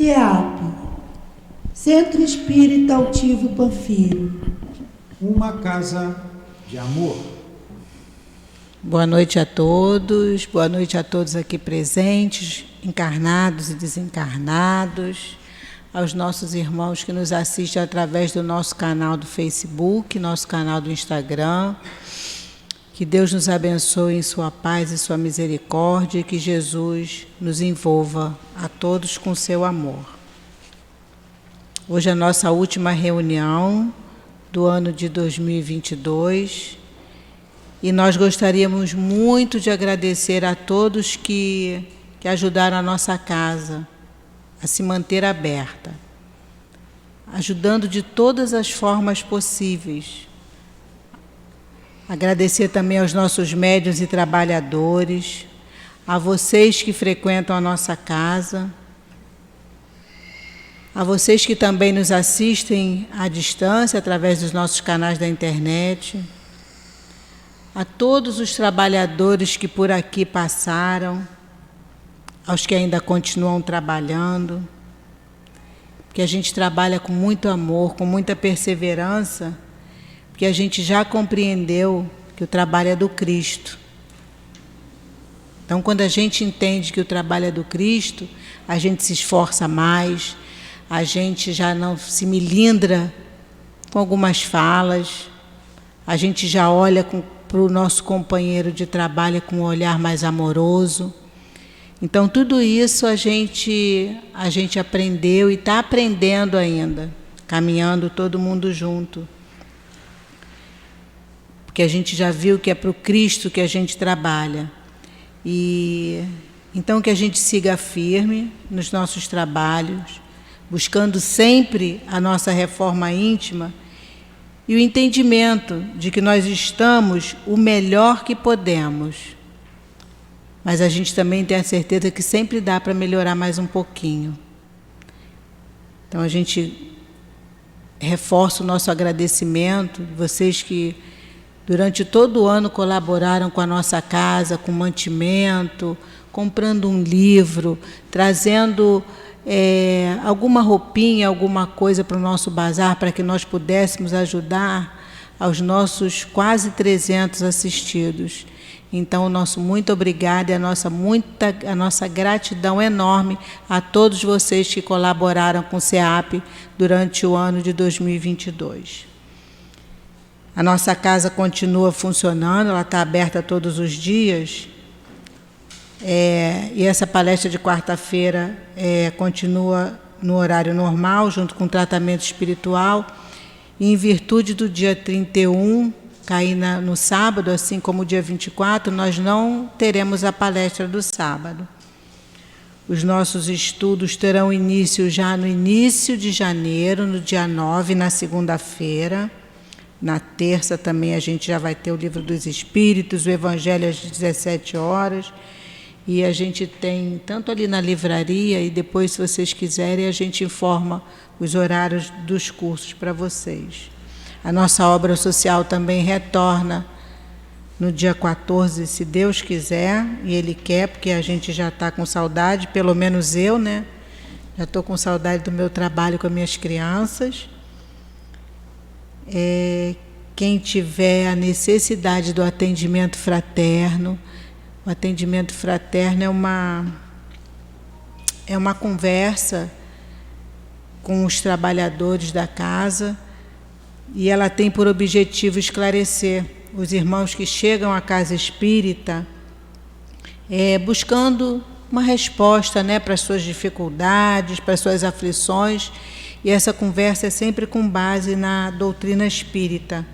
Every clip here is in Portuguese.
CEAP, Centro Espírita Altivo Panfiro. Uma casa de amor. Boa noite a todos aqui presentes, encarnados e desencarnados, aos nossos irmãos que nos assistem através do nosso canal do Facebook, nosso canal do Instagram. Que Deus nos abençoe em sua paz e sua misericórdia e que Jesus nos envolva a todos com seu amor. Hoje é a nossa última reunião do ano de 2022 e nós gostaríamos muito de agradecer a todos que ajudaram a nossa casa a se manter aberta, ajudando de todas as formas possíveis. Agradecer também aos nossos médiuns e trabalhadores, a vocês que frequentam a nossa casa, a vocês que também nos assistem à distância, através dos nossos canais da internet, a todos os trabalhadores que por aqui passaram, aos que ainda continuam trabalhando, porque a gente trabalha com muito amor, com muita perseverança, porque a gente já compreendeu que o trabalho é do Cristo. Então, quando a gente entende que o trabalho é do Cristo, a gente se esforça mais, a gente já não se melindra com algumas falas, a gente já olha para o nosso companheiro de trabalho com um olhar mais amoroso. Então, tudo isso a gente aprendeu e está aprendendo ainda, caminhando todo mundo junto. Porque a gente já viu que é para o Cristo que a gente trabalha. E então que a gente siga firme nos nossos trabalhos, buscando sempre a nossa reforma íntima e o entendimento de que nós estamos o melhor que podemos. Mas a gente também tem a certeza que sempre dá para melhorar mais um pouquinho. Então a gente reforça o nosso agradecimento, vocês que durante todo o ano colaboraram com a nossa casa, com mantimento, comprando um livro, trazendo alguma roupinha, alguma coisa para o nosso bazar, para que nós pudéssemos ajudar aos nossos quase 300 assistidos. Então, o nosso muito obrigado e a nossa gratidão enorme a todos vocês que colaboraram com o CEAP durante o ano de 2022. A nossa casa continua funcionando, ela está aberta todos os dias. E essa palestra de quarta-feira continua no horário normal, junto com o tratamento espiritual. E em virtude do dia 31, cair no sábado, assim como o dia 24, nós não teremos a palestra do sábado. Os nossos estudos terão início já no início de janeiro, no dia 9, na segunda-feira. Na terça também a gente já vai ter o Livro dos Espíritos, o Evangelho às 17 horas. E a gente tem, tanto ali na livraria, e depois, se vocês quiserem, a gente informa os horários dos cursos para vocês. A nossa obra social também retorna no dia 14, se Deus quiser, e Ele quer, porque a gente já está com saudade, pelo menos eu, né? Já estou com saudade do meu trabalho com as minhas crianças. Quem tiver a necessidade do atendimento fraterno, o atendimento fraterno é uma conversa com os trabalhadores da casa e ela tem por objetivo esclarecer os irmãos que chegam à casa espírita buscando uma resposta, né, para as suas dificuldades, para as suas aflições. E essa conversa é sempre com base na doutrina espírita,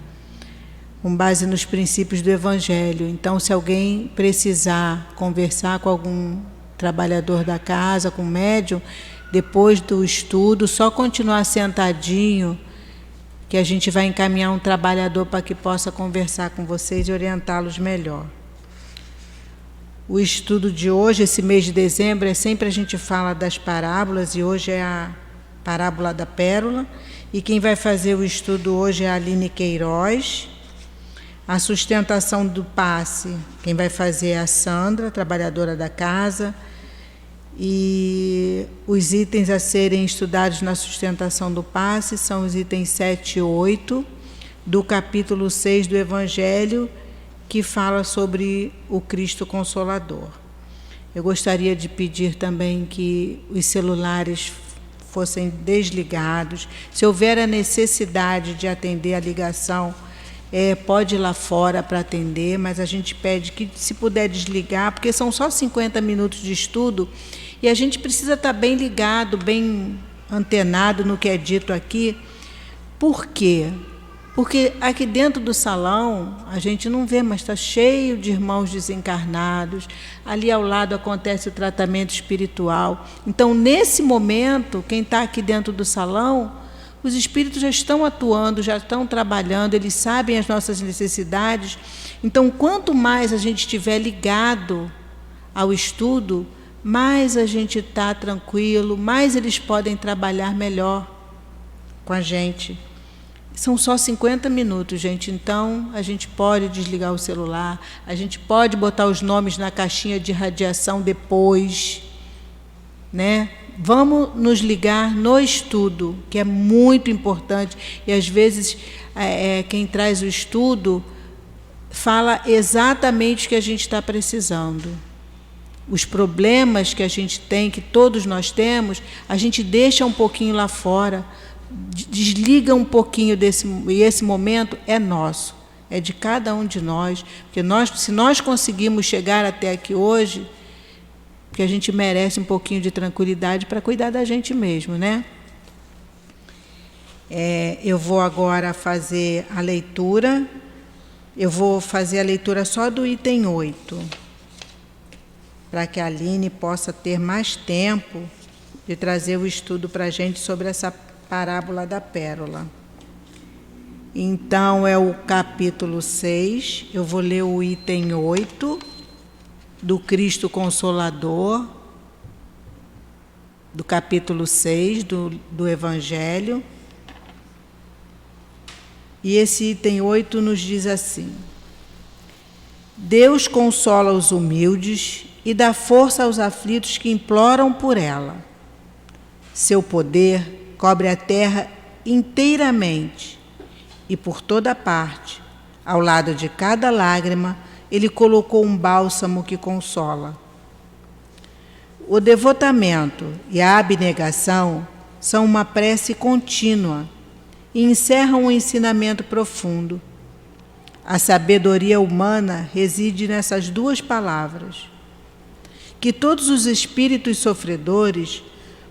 com base nos princípios do Evangelho. Então, se alguém precisar conversar com algum trabalhador da casa, com médium, depois do estudo, só continuar sentadinho, que a gente vai encaminhar um trabalhador para que possa conversar com vocês e orientá-los melhor. O estudo de hoje, esse mês de dezembro, sempre a gente fala das parábolas, e hoje é a parábola da pérola, e quem vai fazer o estudo hoje é a Aline Queiroz. A sustentação do passe, quem vai fazer é a Sandra, trabalhadora da casa, E os itens a serem estudados na sustentação do passe são os itens 7 e 8 do capítulo 6 do Evangelho, que fala sobre o Cristo Consolador. Eu gostaria de pedir também que os celulares fossem desligados. Se houver a necessidade de atender a ligação, pode ir lá fora para atender, mas a gente pede que, se puder desligar, porque são só 50 minutos de estudo e a gente precisa estar bem ligado, bem antenado no que é dito aqui. Por quê? Porque aqui dentro do salão a gente não vê, mas está cheio de irmãos desencarnados. Ali ao lado acontece o tratamento espiritual. Então, nesse momento, quem está aqui dentro do salão, os espíritos já estão atuando, já estão trabalhando, eles sabem as nossas necessidades. Então, quanto mais a gente estiver ligado ao estudo, mais a gente está tranquilo, mais eles podem trabalhar melhor com a gente. São só 50 minutos, gente, então a gente pode desligar o celular, a gente pode botar os nomes na caixinha de radiação depois, né? Vamos nos ligar no estudo, que é muito importante, e às vezes quem traz o estudo fala exatamente o que a gente está precisando. Os problemas que a gente tem, que todos nós temos, a gente deixa um pouquinho lá fora, desliga um pouquinho e esse momento é nosso, é de cada um de nós, porque se nós conseguimos chegar até aqui hoje, porque a gente merece um pouquinho de tranquilidade para cuidar da gente mesmo, né? Eu vou agora fazer a leitura, eu vou fazer a leitura só do item 8, para que a Aline possa ter mais tempo de trazer o estudo para a gente sobre essa parábola da pérola. Então, é o capítulo 6, eu vou ler o item 8 do Cristo Consolador, do capítulo 6 do Evangelho. E esse item 8 nos diz assim: Deus consola os humildes e dá força aos aflitos que imploram por ela. Seu poder cobre a terra inteiramente e por toda parte, ao lado de cada lágrima, ele colocou um bálsamo que consola. O devotamento e a abnegação são uma prece contínua e encerram um ensinamento profundo. A sabedoria humana reside nessas duas palavras. Que todos os espíritos sofredores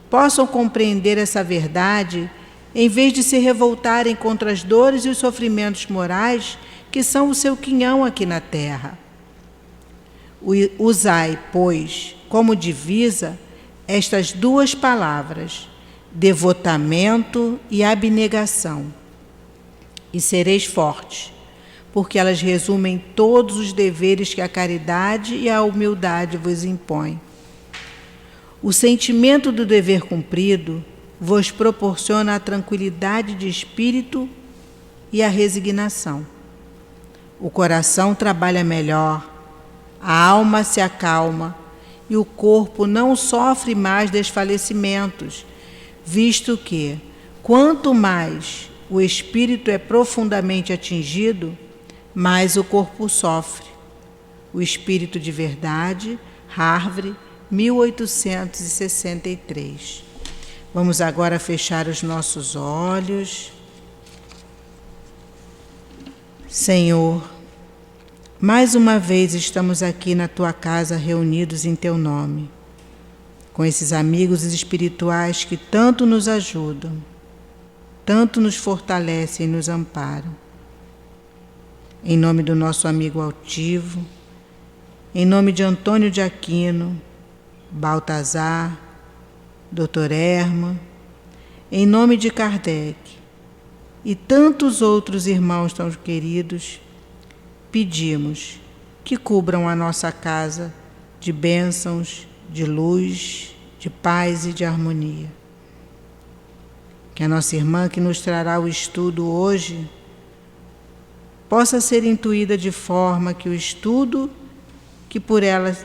possam compreender essa verdade, em vez de se revoltarem contra as dores e os sofrimentos morais que são o seu quinhão aqui na terra. Usai, pois, como divisa estas duas palavras, devotamento e abnegação, e sereis fortes, porque elas resumem todos os deveres que a caridade e a humildade vos impõem. O sentimento do dever cumprido vos proporciona a tranquilidade de espírito e a resignação. O coração trabalha melhor, a alma se acalma e o corpo não sofre mais desfalecimentos, visto que, quanto mais o espírito é profundamente atingido, mais o corpo sofre. O Espírito de Verdade, Harvard, 1863. Vamos agora fechar os nossos olhos. Senhor, mais uma vez estamos aqui na Tua casa reunidos em Teu nome, com esses amigos espirituais que tanto nos ajudam, tanto nos fortalecem e nos amparam. Em nome do nosso amigo altivo, em nome de Antônio de Aquino, Baltazar, Dr. Herman, em nome de Kardec e tantos outros irmãos tão queridos, pedimos que cubram a nossa casa de bênçãos, de luz, de paz e de harmonia. Que a nossa irmã que nos trará o estudo hoje possa ser intuída de forma que o estudo que por ela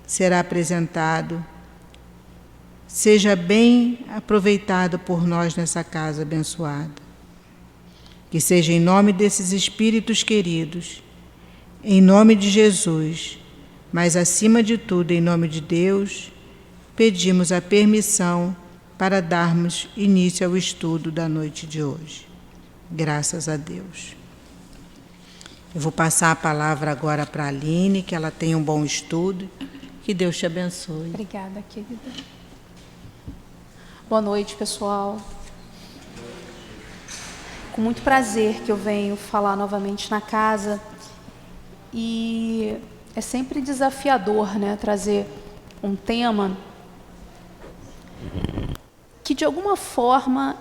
será apresentado seja bem aproveitado por nós nessa casa abençoada. Que seja em nome desses espíritos queridos, em nome de Jesus, mas acima de tudo, em nome de Deus, pedimos a permissão para darmos início ao estudo da noite de hoje. Graças a Deus. Eu vou passar a palavra agora para a Aline, que ela tenha um bom estudo. Que Deus te abençoe. Obrigada, querida. Boa noite, pessoal. Com muito prazer que eu venho falar novamente na casa. E é sempre desafiador, né, trazer um tema que de alguma forma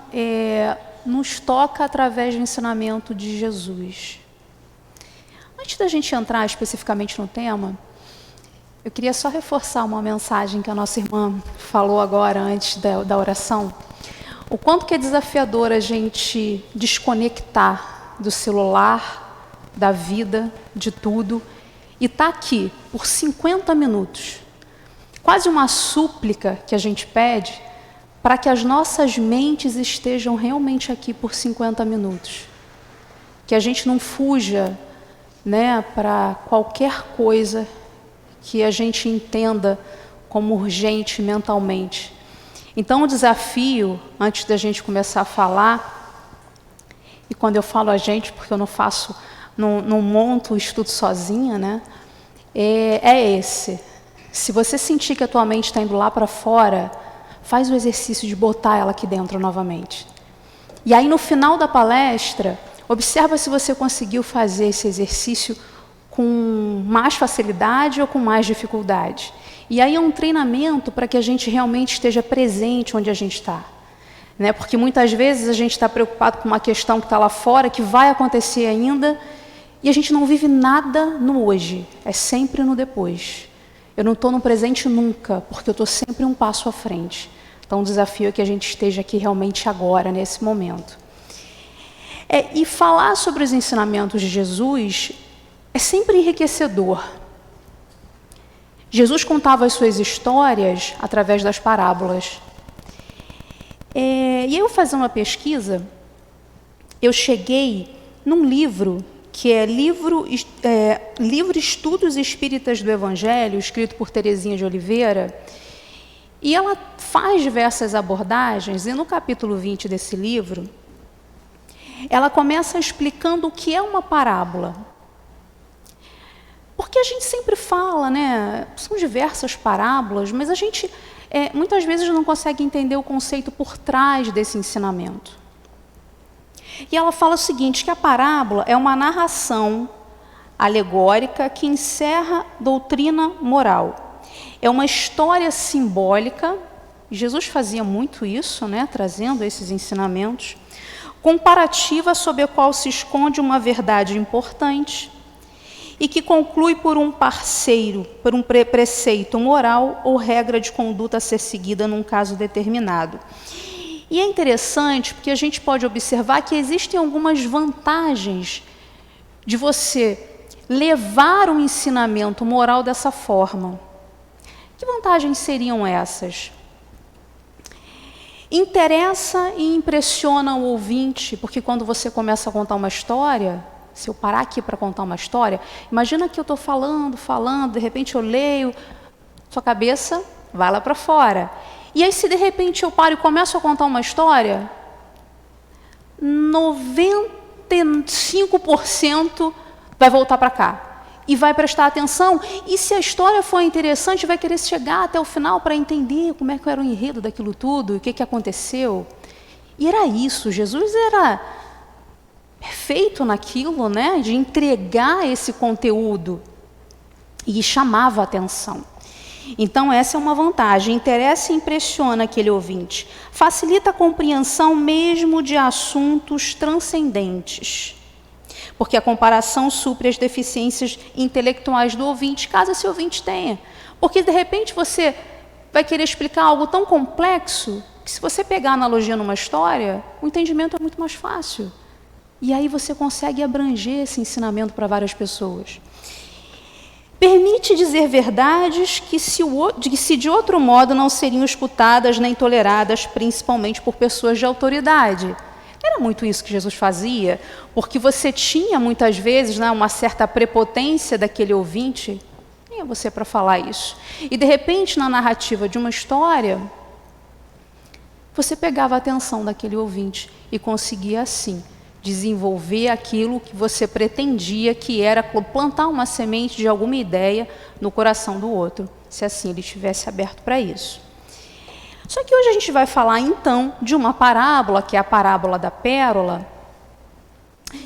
nos toca através do ensinamento de Jesus. Antes da gente entrar especificamente no tema, eu queria só reforçar uma mensagem que a nossa irmã falou agora antes da oração. O quanto que é desafiador a gente desconectar do celular, da vida, de tudo, e estar aqui por 50 minutos. Quase uma súplica que a gente pede para que as nossas mentes estejam realmente aqui por 50 minutos. Que a gente não fuja, né, para qualquer coisa que a gente entenda como urgente mentalmente. Então o desafio, antes da gente começar a falar, e quando eu falo a gente, porque eu não monto o estudo sozinha, né, é esse. Se você sentir que a tua mente está indo lá para fora, faz o exercício de botar ela aqui dentro novamente. E aí no final da palestra, observa se você conseguiu fazer esse exercício com mais facilidade ou com mais dificuldade. E aí é um treinamento para que a gente realmente esteja presente onde a gente está. Né? Porque muitas vezes a gente está preocupado com uma questão que está lá fora, que vai acontecer ainda, e a gente não vive nada no hoje, é sempre no depois. Eu não estou no presente nunca, porque eu estou sempre um passo à frente. Então o desafio é que a gente esteja aqui realmente agora, nesse momento. E falar sobre os ensinamentos de Jesus é sempre enriquecedor. Jesus contava as suas histórias através das parábolas. E eu fazer uma pesquisa, eu cheguei num livro que é livro Estudos Espíritas do Evangelho, escrito por Teresinha de Oliveira, e ela faz diversas abordagens, e no capítulo 20 desse livro, ela começa explicando o que é uma parábola. Porque a gente sempre fala, né, são diversas parábolas, mas a gente muitas vezes não consegue entender o conceito por trás desse ensinamento. E ela fala o seguinte, que a parábola é uma narração alegórica que encerra doutrina moral. É uma história simbólica, Jesus fazia muito isso, né, trazendo esses ensinamentos, comparativa sob a qual se esconde uma verdade importante e que conclui por um preceito moral ou regra de conduta a ser seguida num caso determinado. E é interessante porque a gente pode observar que existem algumas vantagens de você levar um ensinamento moral dessa forma. Que vantagens seriam essas? Interessa e impressiona o ouvinte, porque quando você começa a contar uma história, se eu parar aqui para contar uma história, imagina que eu estou falando, de repente eu leio, sua cabeça vai lá para fora. E aí, se de repente eu paro e começo a contar uma história, 95% vai voltar para cá e vai prestar atenção. E se a história for interessante, vai querer chegar até o final para entender como é que era o enredo daquilo tudo, o que aconteceu. E era isso, Jesus era perfeito naquilo, né, de entregar esse conteúdo e chamava a atenção. Então, essa é uma vantagem. Interessa e impressiona aquele ouvinte. Facilita a compreensão mesmo de assuntos transcendentes. Porque a comparação supre as deficiências intelectuais do ouvinte, caso esse ouvinte tenha. Porque, de repente, você vai querer explicar algo tão complexo que, se você pegar a analogia numa história, o entendimento é muito mais fácil. E aí você consegue abranger esse ensinamento para várias pessoas. Permite dizer verdades que se de outro modo não seriam escutadas nem toleradas, principalmente por pessoas de autoridade. Era muito isso que Jesus fazia, porque você tinha muitas vezes, né, uma certa prepotência daquele ouvinte. Quem é você para falar isso? E de repente, na narrativa de uma história, você pegava a atenção daquele ouvinte e conseguia assim desenvolver aquilo que você pretendia, que era plantar uma semente de alguma ideia no coração do outro, se assim ele estivesse aberto para isso. Só que hoje a gente vai falar então de uma parábola, que é a parábola da pérola,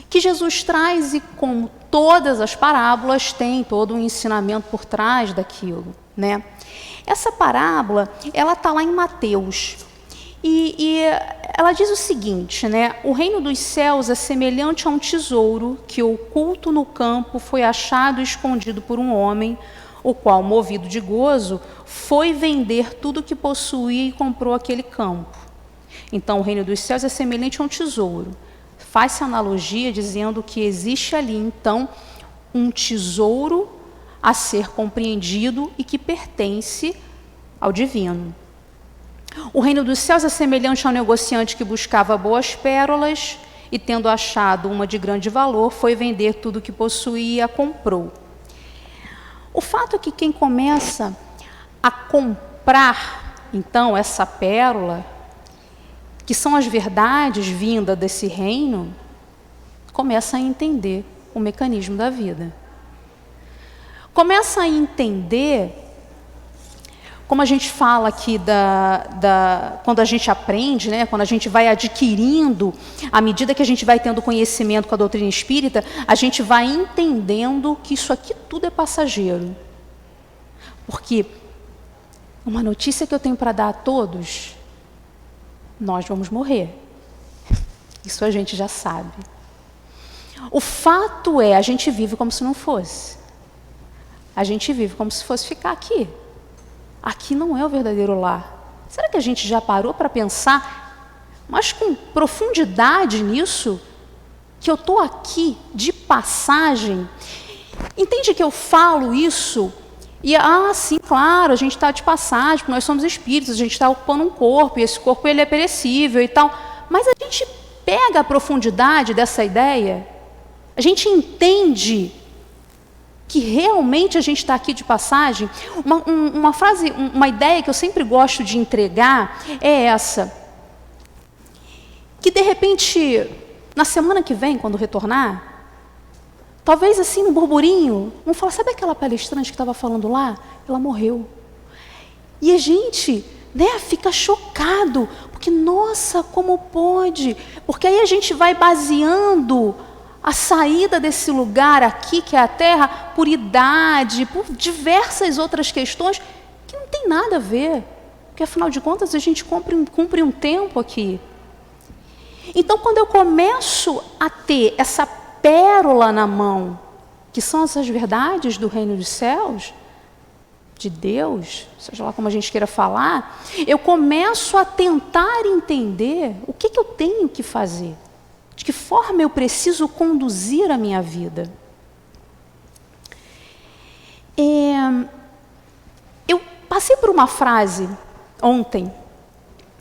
que Jesus traz e, como todas as parábolas, tem todo um ensinamento por trás daquilo, né? Essa parábola, ela está lá em Mateus. E ela diz o seguinte, né? O reino dos céus é semelhante a um tesouro que, oculto no campo, foi achado e escondido por um homem, o qual, movido de gozo, foi vender tudo o que possuía e comprou aquele campo. Então, o reino dos céus é semelhante a um tesouro. Faz-se analogia dizendo que existe ali, então, um tesouro a ser compreendido e que pertence ao divino. O reino dos céus é semelhante a um negociante que buscava boas pérolas e, tendo achado uma de grande valor, foi vender tudo o que possuía e a comprou. O fato é que quem começa a comprar, então, essa pérola, que são as verdades vindas desse reino, começa a entender o mecanismo da vida. Começa a entender, como a gente fala aqui, quando a gente aprende, né, quando a gente vai adquirindo, à medida que a gente vai tendo conhecimento com a doutrina espírita, a gente vai entendendo que isso aqui tudo é passageiro. Porque uma notícia que eu tenho para dar a todos, nós vamos morrer. Isso a gente já sabe. O fato é, a gente vive como se não fosse. A gente vive como se fosse ficar aqui. Aqui não é o verdadeiro lar. Será que a gente já parou para pensar, mas com profundidade nisso, que eu estou aqui de passagem? Entende que eu falo isso? E, sim, claro, a gente está de passagem, porque nós somos espíritos, a gente está ocupando um corpo, e esse corpo ele é perecível e tal. Mas a gente pega a profundidade dessa ideia, a gente entende que realmente a gente está aqui de passagem. Uma frase, uma ideia que eu sempre gosto de entregar é essa, que de repente, na semana que vem, quando retornar, talvez assim, no burburinho, vamos falar, sabe aquela palestrante que estava falando lá? Ela morreu. E a gente, né, fica chocado, porque, nossa, como pode? Porque aí a gente vai baseando a saída desse lugar aqui, que é a Terra, por idade, por diversas outras questões que não tem nada a ver. Porque, afinal de contas, a gente cumpre um tempo aqui. Então, quando eu começo a ter essa pérola na mão, que são essas verdades do reino dos céus, de Deus, seja lá como a gente queira falar, eu começo a tentar entender o que eu tenho que fazer. De que forma eu preciso conduzir a minha vida? Eu passei por uma frase ontem,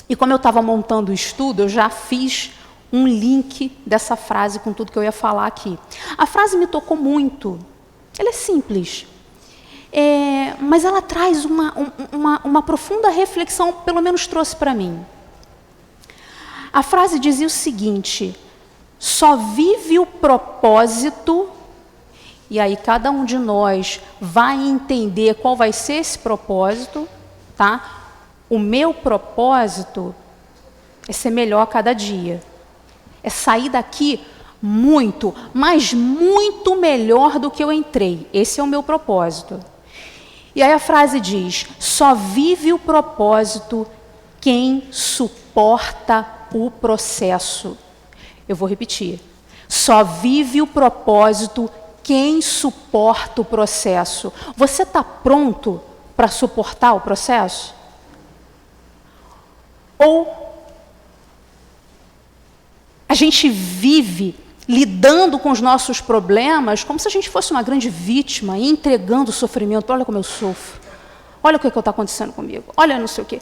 e como eu estava montando o estudo, eu já fiz um link dessa frase com tudo que eu ia falar aqui. A frase me tocou muito. Ela é simples, mas ela traz uma profunda reflexão, pelo menos trouxe para mim. A frase dizia o seguinte: só vive o propósito, e aí cada um de nós vai entender qual vai ser esse propósito, tá? O meu propósito é ser melhor a cada dia, é sair daqui muito, mas muito melhor do que eu entrei. Esse é o meu propósito. E aí a frase diz: só vive o propósito quem suporta o processo. Eu vou repetir. Só vive o propósito quem suporta o processo. Você está pronto para suportar o processo? Ou a gente vive lidando com os nossos problemas como se a gente fosse uma grande vítima e entregando o sofrimento. Olha como eu sofro. Olha o que está acontecendo comigo. Olha não sei o quê.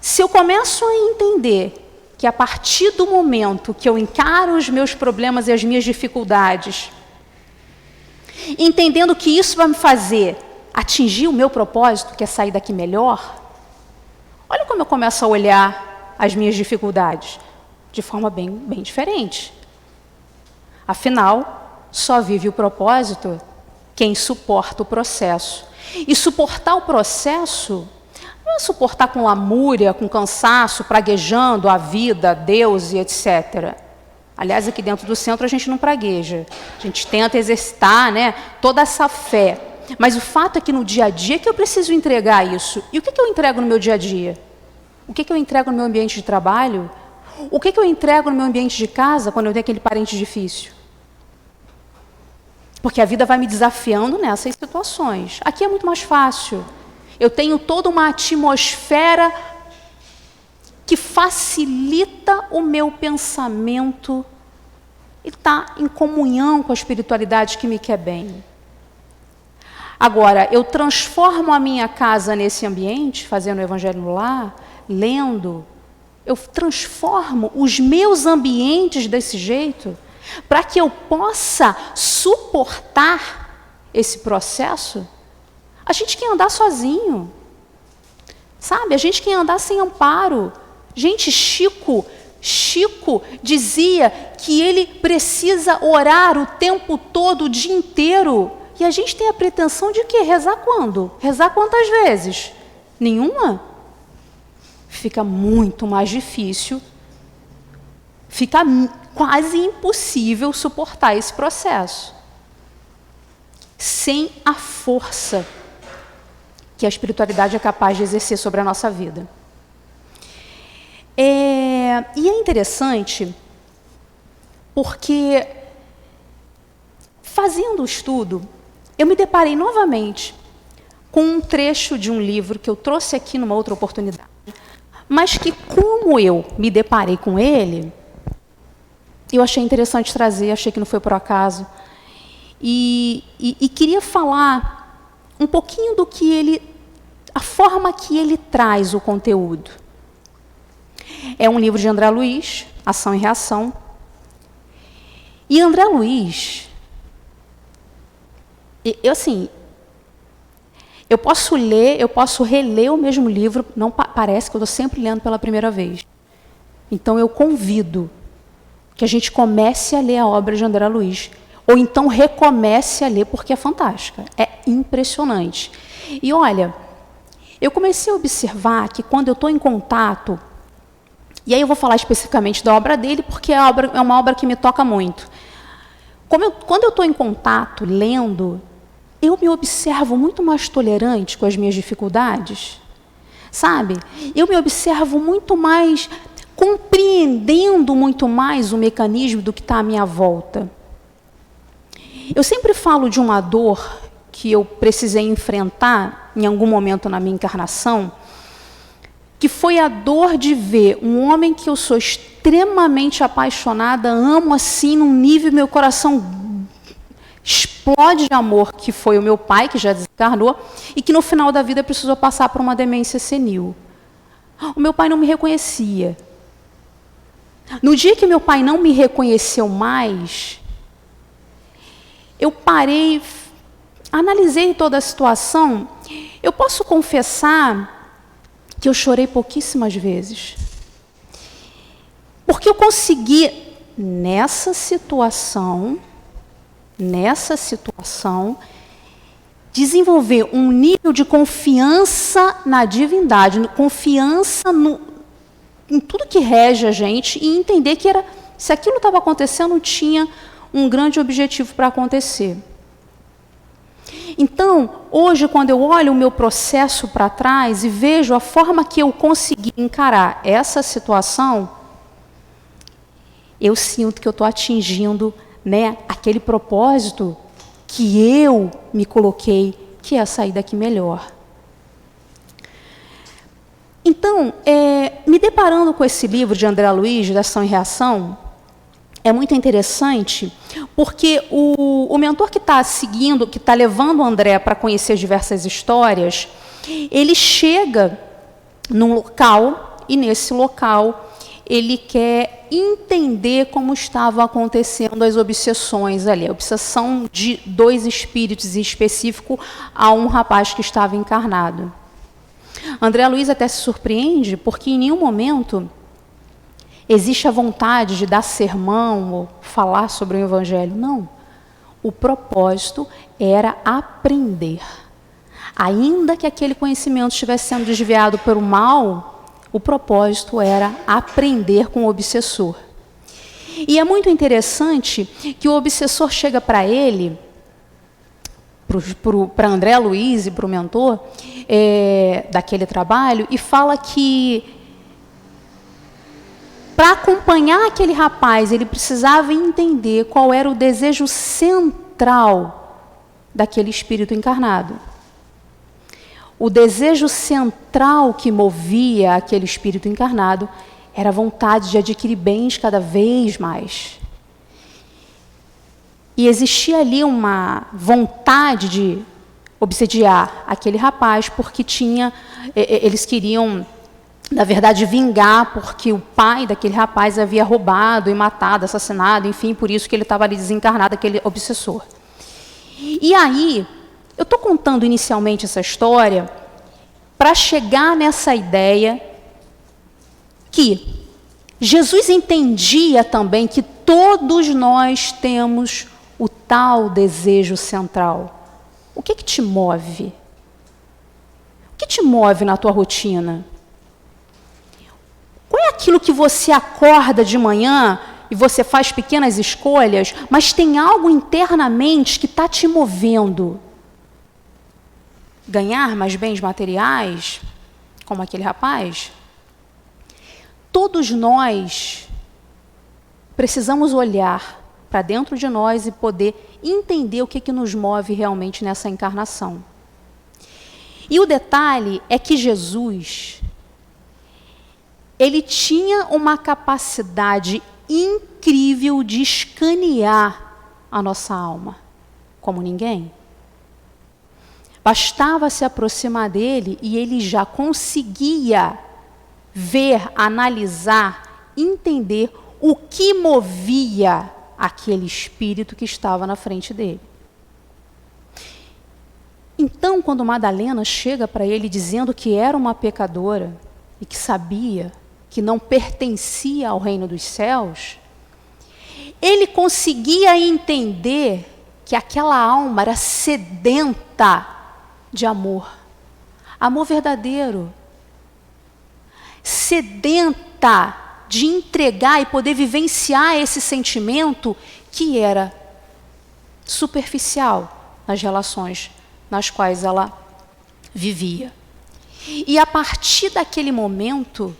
Se eu começo a entender que a partir do momento que eu encaro os meus problemas e as minhas dificuldades, entendendo que isso vai me fazer atingir o meu propósito, que é sair daqui melhor, olha como eu começo a olhar as minhas dificuldades de forma bem diferente. Afinal, só vive o propósito quem suporta o processo. E suportar o processo não é suportar com lamúria, com cansaço, praguejando a vida, Deus e etc. Aliás, aqui dentro do centro a gente não pragueja. A gente tenta exercitar, né, toda essa fé. Mas o fato é que no dia a dia que eu preciso entregar isso. E o que eu entrego no meu dia a dia? O que eu entrego no meu ambiente de trabalho? O que eu entrego no meu ambiente de casa quando eu tenho aquele parente difícil? Porque a vida vai me desafiando nessas situações. Aqui é muito mais fácil. Eu tenho toda uma atmosfera que facilita o meu pensamento e está em comunhão com a espiritualidade que me quer bem. Agora, eu transformo a minha casa nesse ambiente, fazendo o Evangelho no Lar, lendo, eu transformo os meus ambientes desse jeito para que eu possa suportar esse processo. A gente quer andar sozinho, sabe? A gente quer andar sem amparo. Gente, Chico dizia que ele precisa orar o tempo todo, o dia inteiro. E a gente tem a pretensão de quê? Rezar quando? Rezar quantas vezes? Nenhuma? Fica muito mais difícil, fica quase impossível suportar esse processo sem a força que a espiritualidade é capaz de exercer sobre a nossa vida. E é interessante porque, fazendo o estudo, eu me deparei novamente com um trecho de um livro que eu trouxe aqui numa outra oportunidade, mas que, como eu me deparei com ele, eu achei interessante trazer, achei que não foi por acaso, e queria falar um pouquinho do que ele, a forma que ele traz o conteúdo. É um livro de André Luiz, Ação e Reação. E André Luiz, eu posso ler, eu posso reler o mesmo livro, não parece que eu estou sempre lendo pela primeira vez. Então eu convido que a gente comece a ler a obra de André Luiz, ou então recomece a ler, porque é fantástica, é impressionante. E olha, eu comecei a observar que quando eu estou em contato, e aí eu vou falar especificamente da obra dele, porque é uma obra que me toca muito. Quando eu estou em contato, lendo, eu me observo muito mais tolerante com as minhas dificuldades, sabe? Eu me observo muito mais, compreendendo muito mais o mecanismo do que está à minha volta. Eu sempre falo de uma dor que eu precisei enfrentar em algum momento na minha encarnação, que foi a dor de ver um homem que eu sou extremamente apaixonada, amo assim num nível, meu coração explode de amor, que foi o meu pai, que já desencarnou, e que no final da vida precisou passar por uma demência senil. O meu pai não me reconhecia. No dia que meu pai não me reconheceu mais, eu parei, analisei toda a situação. Eu posso confessar que eu chorei pouquíssimas vezes. Porque eu consegui, nessa situação, desenvolver um nível de confiança na divindade, confiança em tudo que rege a gente, e entender que se aquilo estava acontecendo, tinha um grande objetivo para acontecer. Então, hoje, quando eu olho o meu processo para trás e vejo a forma que eu consegui encarar essa situação, eu sinto que eu estou atingindo, né, aquele propósito que eu me coloquei, que é sair daqui melhor. Então, me deparando com esse livro de André Luiz, de Ação e Reação, é muito interessante, porque o mentor que está seguindo, que está levando o André para conhecer diversas histórias, ele chega num local, e nesse local ele quer entender como estavam acontecendo as obsessões ali, a obsessão de 2 espíritos, em específico a um rapaz que estava encarnado. André Luiz até se surpreende, porque em nenhum momento existe a vontade de dar sermão ou falar sobre o Evangelho. Não. O propósito era aprender. Ainda que aquele conhecimento estivesse sendo desviado pelo mal, o propósito era aprender com o obsessor. E é muito interessante que o obsessor chega para ele, para André Luiz e para o mentor daquele trabalho, e fala que para acompanhar aquele rapaz, ele precisava entender qual era o desejo central daquele espírito encarnado. O desejo central que movia aquele espírito encarnado era a vontade de adquirir bens cada vez mais. E existia ali uma vontade de obsediar aquele rapaz, porque eles queriam, na verdade, vingar, porque o pai daquele rapaz havia roubado e matado, assassinado, enfim, por isso que ele estava ali desencarnado, aquele obsessor. E aí, eu estou contando inicialmente essa história para chegar nessa ideia que Jesus entendia também que todos nós temos o tal desejo central. O que te move? O que te move na tua rotina? Qual é aquilo que você acorda de manhã e você faz pequenas escolhas, mas tem algo internamente que está te movendo? Ganhar mais bens materiais, como aquele rapaz? Todos nós precisamos olhar para dentro de nós e poder entender o que nos move realmente nessa encarnação. E o detalhe é que Jesus, ele tinha uma capacidade incrível de escanear a nossa alma, como ninguém. Bastava se aproximar dele e ele já conseguia ver, analisar, entender o que movia aquele espírito que estava na frente dele. Então, quando Madalena chega para ele dizendo que era uma pecadora e que sabia que não pertencia ao reino dos céus, ele conseguia entender que aquela alma era sedenta de amor, amor verdadeiro, sedenta de entregar e poder vivenciar esse sentimento que era superficial nas relações nas quais ela vivia. E a partir daquele momento,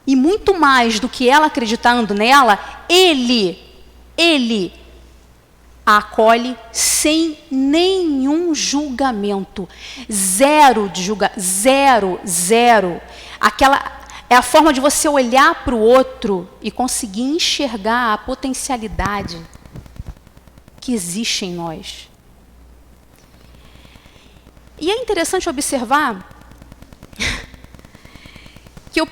e muito mais do que ela acreditando nela, ele a acolhe sem nenhum julgamento. Zero de julgamento, zero. Aquela é a forma de você olhar para o outro e conseguir enxergar a potencialidade que existe em nós. E é interessante observar que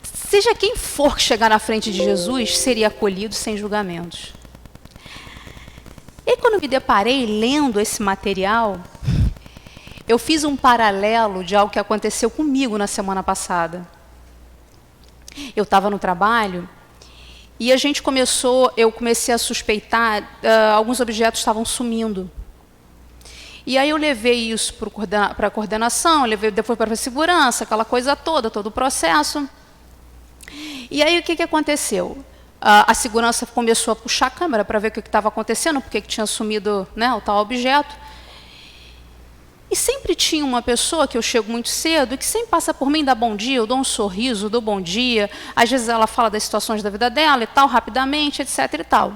seja quem for que chegar na frente de Jesus, seria acolhido sem julgamentos. E quando me deparei lendo esse material, eu fiz um paralelo de algo que aconteceu comigo na semana passada. Eu estava no trabalho e eu comecei a suspeitar, alguns objetos estavam sumindo. E aí eu levei isso para a coordenação, levei depois para a segurança, aquela coisa toda, todo o processo. E aí o que aconteceu? A segurança começou a puxar a câmera para ver o que estava acontecendo, porque tinha sumido, né, o tal objeto. E sempre tinha uma pessoa que eu chego muito cedo e que sempre passa por mim, dá bom dia, eu dou um sorriso, dou bom dia. Às vezes ela fala das situações da vida dela e tal, rapidamente, etc. e tal.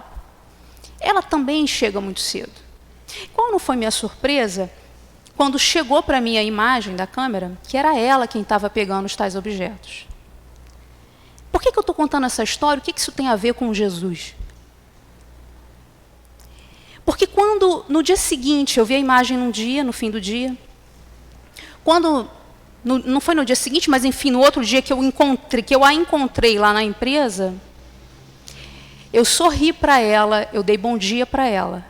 Ela também chega muito cedo. Qual não foi minha surpresa quando chegou para mim a imagem da câmera, que era ela quem estava pegando os tais objetos? Por que eu estou contando essa história? O que isso tem a ver com Jesus? Porque quando, no dia seguinte, eu vi a imagem num dia, no fim do dia, quando, não foi no dia seguinte, mas enfim, no outro dia que eu a encontrei lá na empresa, eu sorri para ela, eu dei bom dia para ela,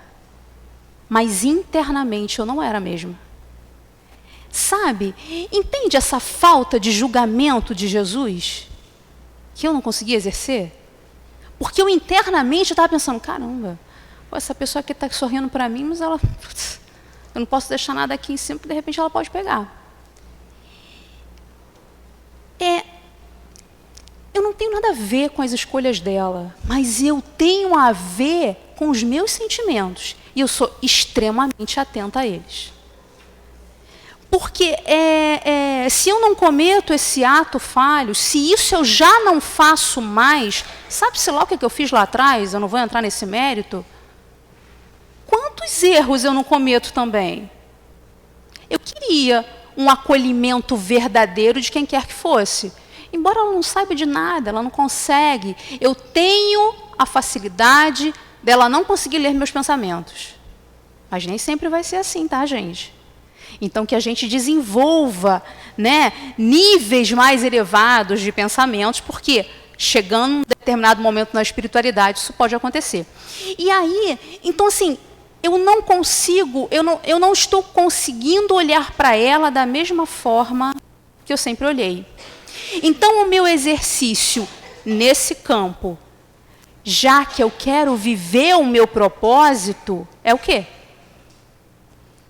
mas internamente eu não era a mesma. Sabe, entende essa falta de julgamento de Jesus? Que eu não conseguia exercer? Porque eu internamente estava pensando, caramba, essa pessoa aqui está sorrindo para mim, mas ela, eu não posso deixar nada aqui em cima, porque de repente ela pode pegar. Eu não tenho nada a ver com as escolhas dela, mas eu tenho a ver com os meus sentimentos. E eu sou extremamente atenta a eles. Porque se eu não cometo esse ato falho, se isso eu já não faço mais, sabe-se lá o que eu fiz lá atrás? Eu não vou entrar nesse mérito. Quantos erros eu não cometo também? Eu queria um acolhimento verdadeiro de quem quer que fosse. Embora ela não saiba de nada, ela não consegue. Eu tenho a facilidade dela não conseguir ler meus pensamentos. Mas nem sempre vai ser assim, tá, gente? Então, que a gente desenvolva, né, níveis mais elevados de pensamentos, porque chegando em um determinado momento na espiritualidade, isso pode acontecer. E aí, então assim, eu não estou conseguindo olhar para ela da mesma forma que eu sempre olhei. Então, o meu exercício nesse campo, já que eu quero viver o meu propósito, é o quê?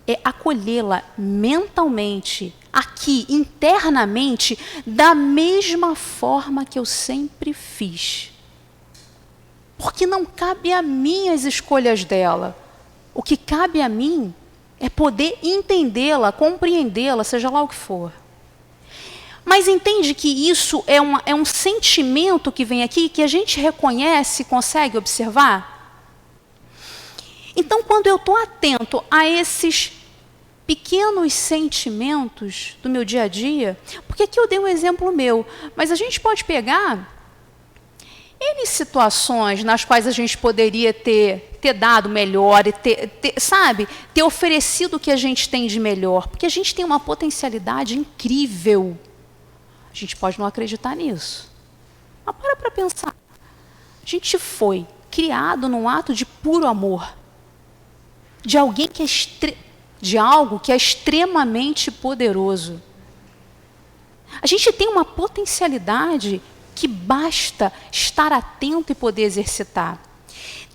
É acolhê-la mentalmente, aqui, internamente, da mesma forma que eu sempre fiz. Porque não cabe a mim as escolhas dela. O que cabe a mim é poder entendê-la, compreendê-la, seja lá o que for. Mas entende que isso é um sentimento que vem aqui, que a gente reconhece, consegue observar? Então, quando eu estou atento a esses pequenos sentimentos do meu dia a dia, porque aqui eu dei um exemplo meu, mas a gente pode pegar N situações nas quais a gente poderia ter dado melhor, ter oferecido o que a gente tem de melhor, porque a gente tem uma potencialidade incrível. A gente pode não acreditar nisso. Mas para pensar. A gente foi criado num ato de puro amor. De alguém que de algo que é extremamente poderoso. A gente tem uma potencialidade que basta estar atento e poder exercitar.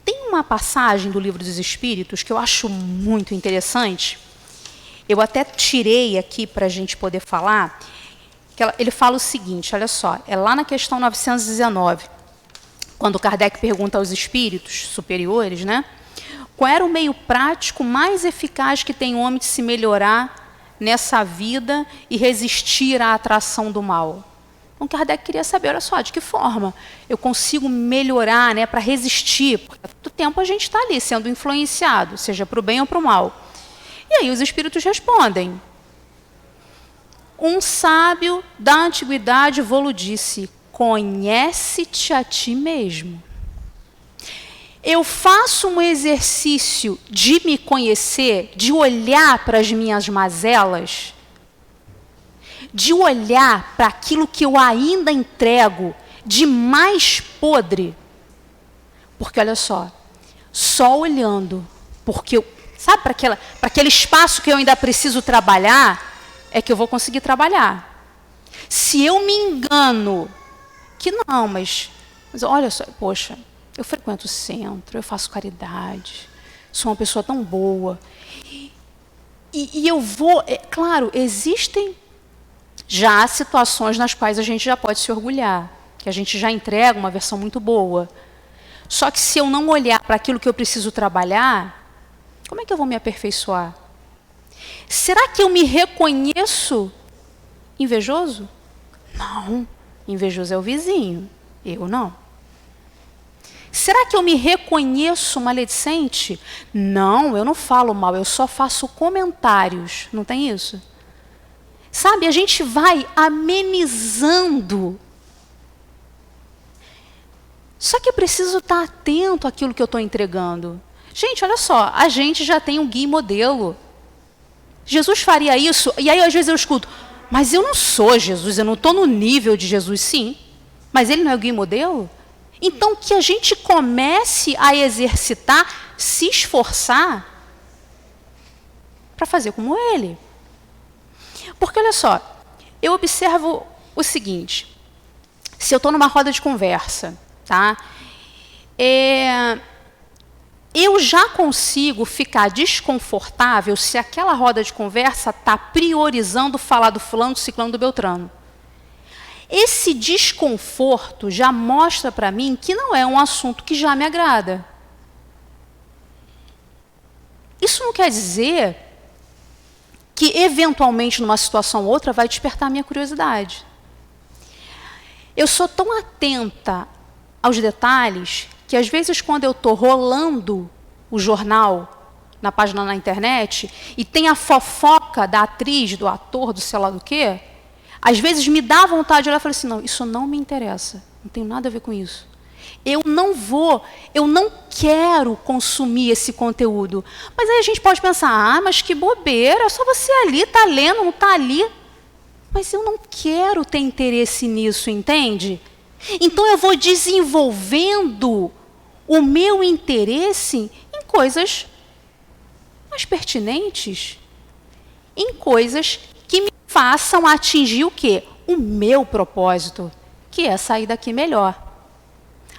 Tem uma passagem do Livro dos Espíritos que eu acho muito interessante. Eu até tirei aqui para a gente poder falar. Ele fala o seguinte, olha só, é lá na questão 919, quando Kardec pergunta aos espíritos superiores, né? Qual era o meio prático mais eficaz que tem o homem de se melhorar nessa vida e resistir à atração do mal? Então, Kardec queria saber, olha só, de que forma eu consigo melhorar, né, para resistir? Porque há todo tempo a gente está ali sendo influenciado, seja para o bem ou para o mal. E aí os espíritos respondem. Um sábio da antiguidade vou-lo disse, conhece-te a ti mesmo. Eu faço um exercício de me conhecer, de olhar para as minhas mazelas, de olhar para aquilo que eu ainda entrego de mais podre. Porque, olha só olhando, porque sabe, para aquele espaço que eu ainda preciso trabalhar, é que eu vou conseguir trabalhar. Se eu me engano, que não, mas olha só, poxa, eu frequento o centro, eu faço caridade, sou uma pessoa tão boa. E eu vou, claro, existem já situações nas quais a gente já pode se orgulhar, que a gente já entrega uma versão muito boa. Só que se eu não olhar para aquilo que eu preciso trabalhar, como é que eu vou me aperfeiçoar? Será que eu me reconheço invejoso? Não, invejoso é o vizinho, eu não. Será que eu me reconheço maledicente? Não, eu não falo mal, eu só faço comentários, não tem isso? Sabe, a gente vai amenizando Só que eu preciso estar atento àquilo que eu estou entregando. Gente, olha só, a gente já tem um guia e modelo. Jesus faria isso, e aí às vezes eu escuto, mas eu não sou Jesus, eu não estou no nível de Jesus. Sim, mas ele não é o guia e modelo? Então que a gente comece a exercitar, se esforçar para fazer como ele. Porque olha só, eu observo o seguinte, se eu estou numa roda de conversa, tá? Eu já consigo ficar desconfortável se aquela roda de conversa está priorizando falar do fulano, do ciclano, do beltrano. Esse desconforto já mostra para mim que não é um assunto que já me agrada. Isso não quer dizer que, eventualmente, numa situação ou outra, vai despertar a minha curiosidade. Eu sou tão atenta aos detalhes que, às vezes, quando eu estou rolando o jornal na página na internet e tem a fofoca da atriz, do ator, do sei lá do quê, às vezes me dá vontade de olhar e falar assim, não, isso não me interessa, não tem nada a ver com isso. Eu não quero consumir esse conteúdo. Mas aí a gente pode pensar, mas que bobeira, é só você ali, está lendo, não está ali. Mas eu não quero ter interesse nisso, entende? Então eu vou desenvolvendo o meu interesse em coisas mais pertinentes, em coisas que me façam atingir o quê? O meu propósito, que é sair daqui melhor.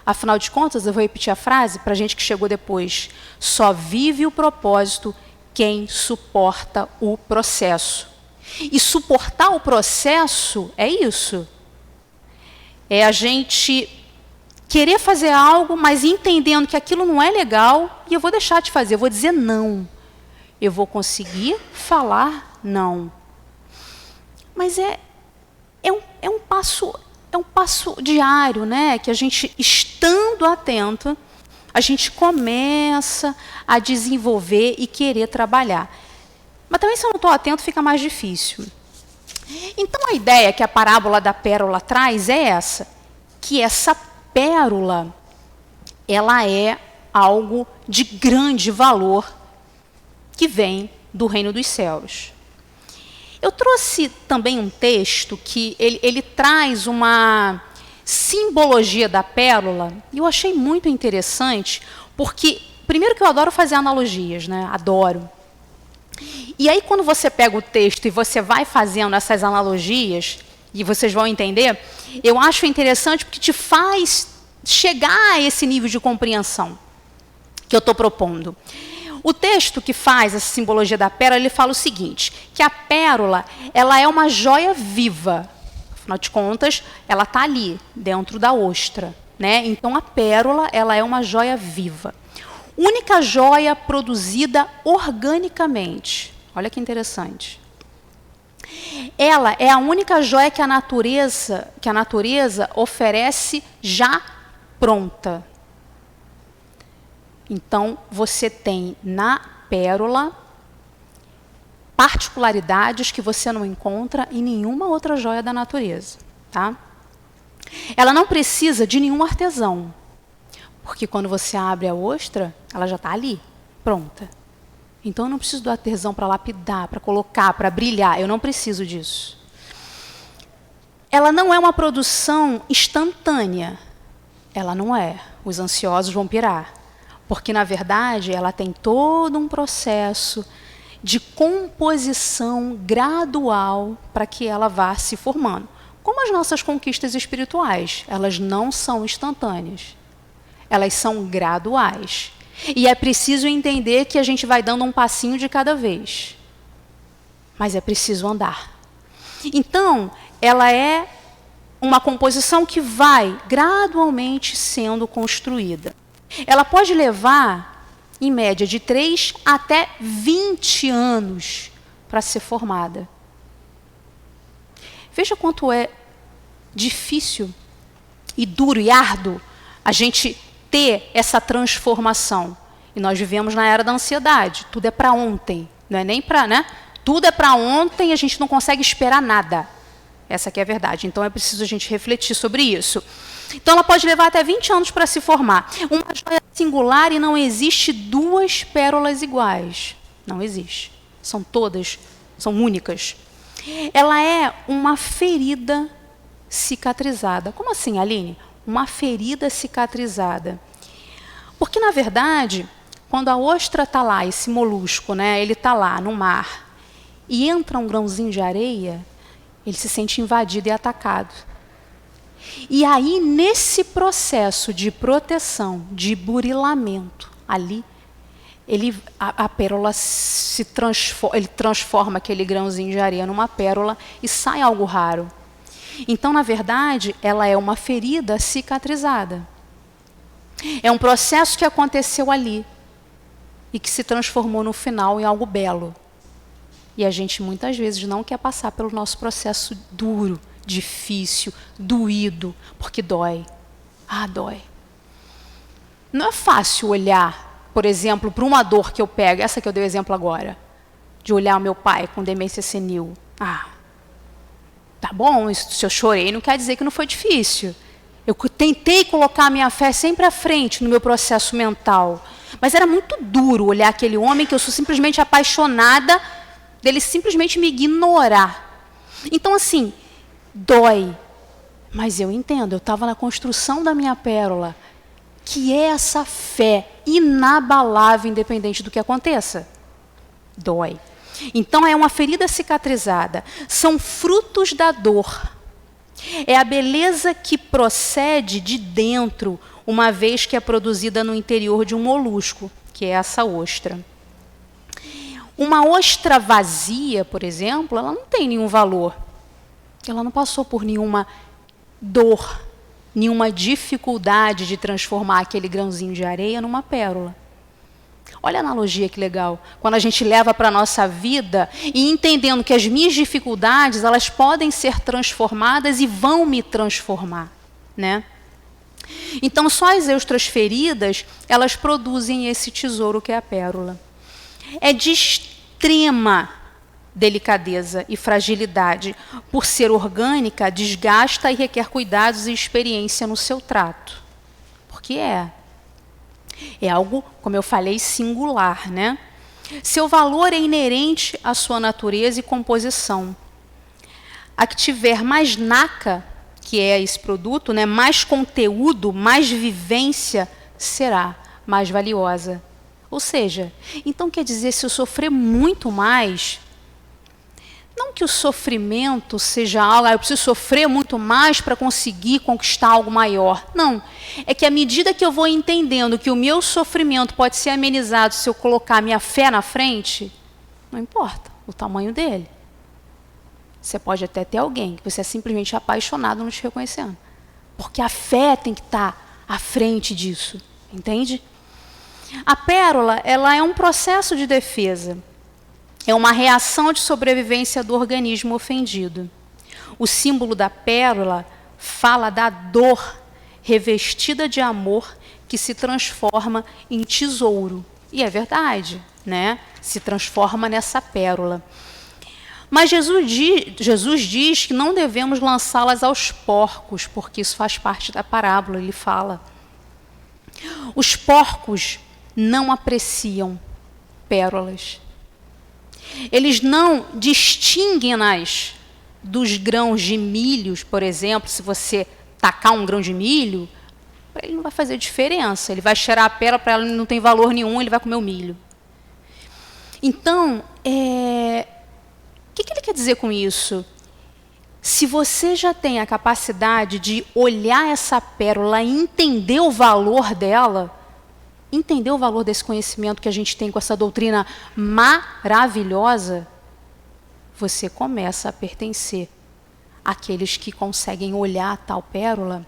Afinal de contas, eu vou repetir a frase para a gente que chegou depois. Só vive o propósito quem suporta o processo. E suportar o processo é isso. É a gente querer fazer algo, mas entendendo que aquilo não é legal, e eu vou deixar de fazer, eu vou dizer não. Eu vou conseguir falar não. Mas é um passo diário, né? Que a gente, estando atento, a gente começa a desenvolver e querer trabalhar. Mas também, se eu não estou atento, fica mais difícil. Então, a ideia que a parábola da pérola traz é essa, que essa pérola, ela é algo de grande valor que vem do reino dos céus. Eu trouxe também um texto que ele traz uma simbologia da pérola, e eu achei muito interessante, porque, primeiro que eu adoro fazer analogias, né? Adoro. E aí, quando você pega o texto e você vai fazendo essas analogias, e vocês vão entender, eu acho interessante porque te faz chegar a esse nível de compreensão que eu estou propondo. O texto que faz essa simbologia da pérola, ele fala o seguinte, que a pérola, ela é uma joia viva. Afinal de contas, ela está ali, dentro da ostra, né? Então, a pérola, ela é uma joia viva. Única joia produzida organicamente. Olha que interessante. Ela é a única joia que a natureza oferece já pronta. Então, você tem na pérola particularidades que você não encontra em nenhuma outra joia da natureza. Tá? Ela não precisa de nenhum artesão, porque quando você abre a ostra, ela já está ali, pronta. Então, eu não preciso do artesão para lapidar, para colocar, para brilhar. Eu não preciso disso. Ela não é uma produção instantânea. Ela não é. Os ansiosos vão pirar. Porque, na verdade, ela tem todo um processo de composição gradual para que ela vá se formando. Como as nossas conquistas espirituais, elas não são instantâneas. Elas são graduais. E é preciso entender que a gente vai dando um passinho de cada vez. Mas é preciso andar. Então, ela é uma composição que vai gradualmente sendo construída. Ela pode levar, em média, de 3 até 20 anos para ser formada. Veja quanto é difícil e duro e árduo a gente ter essa transformação. E nós vivemos na era da ansiedade. Tudo é para ontem. Não é nem para, né? Tudo é para ontem e a gente não consegue esperar nada. Essa que é a verdade. Então, é preciso a gente refletir sobre isso. Então ela pode levar até 20 anos para se formar. Uma joia singular e não existe duas pérolas iguais. Não existe. São todas, são únicas. Ela é uma ferida cicatrizada. Como assim, Aline? Uma ferida cicatrizada. Porque, na verdade, quando a ostra está lá, esse molusco, né, ele está lá no mar, e entra um grãozinho de areia, ele se sente invadido e atacado. E aí, nesse processo de proteção, de burilamento, ali, a pérola se transforma, ele transforma aquele grãozinho de areia numa pérola e sai algo raro. Então, na verdade, ela é uma ferida cicatrizada. É um processo que aconteceu ali e que se transformou no final em algo belo. E a gente muitas vezes não quer passar pelo nosso processo duro, difícil, doído, porque dói. Ah, dói. Não é fácil olhar, por exemplo, para uma dor que eu pego, essa que eu dei o exemplo agora, de olhar o meu pai com demência senil. Ah, tá bom, se eu chorei não quer dizer que não foi difícil. Eu tentei colocar a minha fé sempre à frente no meu processo mental, mas era muito duro olhar aquele homem que eu sou simplesmente apaixonada, dele simplesmente me ignorar. Então, assim, dói, mas eu entendo, eu estava na construção da minha pérola, que é essa fé inabalável, independente do que aconteça. Dói. Então, é uma ferida cicatrizada. São frutos da dor. É a beleza que procede de dentro, uma vez que é produzida no interior de um molusco, que é essa ostra. Uma ostra vazia, por exemplo, ela não tem nenhum valor. Ela não passou por nenhuma dor, nenhuma dificuldade de transformar aquele grãozinho de areia numa pérola. Olha a analogia que legal. Quando a gente leva para a nossa vida e entendendo que as minhas dificuldades, elas podem ser transformadas e vão me transformar, né? Então, só as ostras feridas, elas produzem esse tesouro que é a pérola. É de extrema delicadeza e fragilidade. Por ser orgânica, desgasta e requer cuidados e experiência no seu trato. Porque é algo, como eu falei, singular, né? Seu valor é inerente à sua natureza e composição. A que tiver mais naca, que é esse produto, né, mais conteúdo, mais vivência, será mais valiosa. Ou seja, então quer dizer, se eu sofrer muito mais, não que o sofrimento seja algo, eu preciso sofrer muito mais para conseguir conquistar algo maior. Não, é que à medida que eu vou entendendo que o meu sofrimento pode ser amenizado se eu colocar minha fé na frente, não importa o tamanho dele. Você pode até ter alguém que você é simplesmente apaixonado não te reconhecendo. Porque a fé tem que estar à frente disso, entende? A pérola, ela é um processo de defesa. É uma reação de sobrevivência do organismo ofendido. O símbolo da pérola fala da dor revestida de amor que se transforma em tesouro. E é verdade, né? Se transforma nessa pérola. Mas Jesus diz que não devemos lançá-las aos porcos, porque isso faz parte da parábola, ele fala. Os porcos não apreciam pérolas. Eles não distinguem-nas dos grãos de milho, por exemplo. Se você tacar um grão de milho, para ele não vai fazer diferença. Ele vai cheirar a pérola, para ela não tem valor nenhum, ele vai comer o milho. Então, o que ele quer dizer com isso? Se você já tem a capacidade de olhar essa pérola e entender o valor dela, entender o valor desse conhecimento que a gente tem com essa doutrina maravilhosa, você começa a pertencer àqueles que conseguem olhar a tal pérola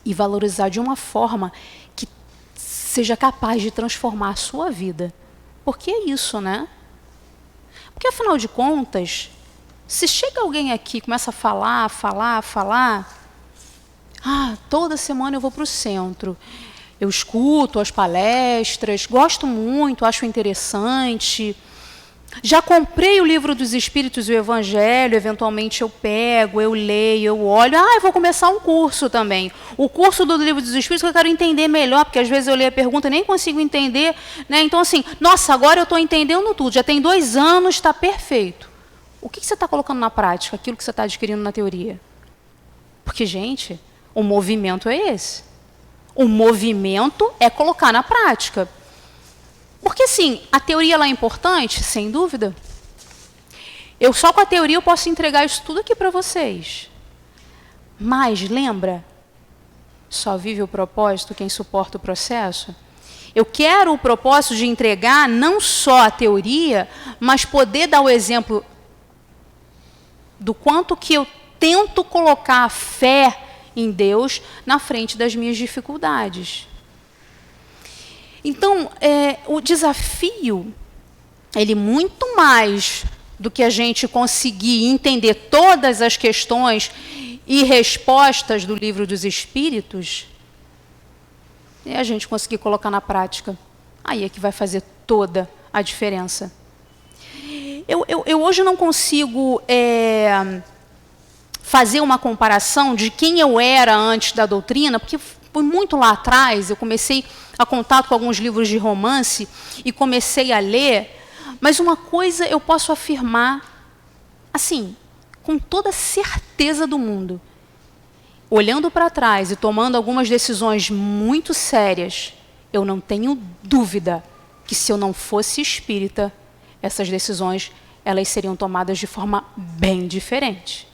e valorizar de uma forma que seja capaz de transformar a sua vida. Porque é isso, né? Porque, afinal de contas, se chega alguém aqui e começa a falar, toda semana eu vou para o centro, eu escuto as palestras, gosto muito, acho interessante, Já comprei o livro dos Espíritos e o Evangelho, eventualmente eu pego, eu leio, eu olho. Eu vou começar um curso também. O curso do livro dos Espíritos que eu quero entender melhor, porque às vezes eu leio a pergunta e nem consigo entender. Né? Então, assim, nossa, agora eu estou entendendo tudo. Já tem 2 anos, está perfeito. O que você está colocando na prática, aquilo que você está adquirindo na teoria? Porque, gente, o movimento é esse. O movimento é colocar na prática. Porque, sim, a teoria ela é importante, sem dúvida. Eu só com a teoria eu posso entregar isso tudo aqui para vocês. Mas, lembra, só vive o propósito quem suporta o processo? Eu quero o propósito de entregar não só a teoria, mas poder dar o exemplo do quanto que eu tento colocar a fé em Deus na frente das minhas dificuldades. Então, o desafio, ele muito mais do que a gente conseguir entender todas as questões e respostas do Livro dos Espíritos, é a gente conseguir colocar na prática. Aí é que vai fazer toda a diferença. Eu hoje não consigo fazer uma comparação de quem eu era antes da doutrina, porque foi muito lá atrás, eu comecei a contato com alguns livros de romance e comecei a ler, mas uma coisa eu posso afirmar, assim, com toda certeza do mundo, olhando para trás e tomando algumas decisões muito sérias, eu não tenho dúvida que se eu não fosse espírita, essas decisões elas seriam tomadas de forma bem diferente.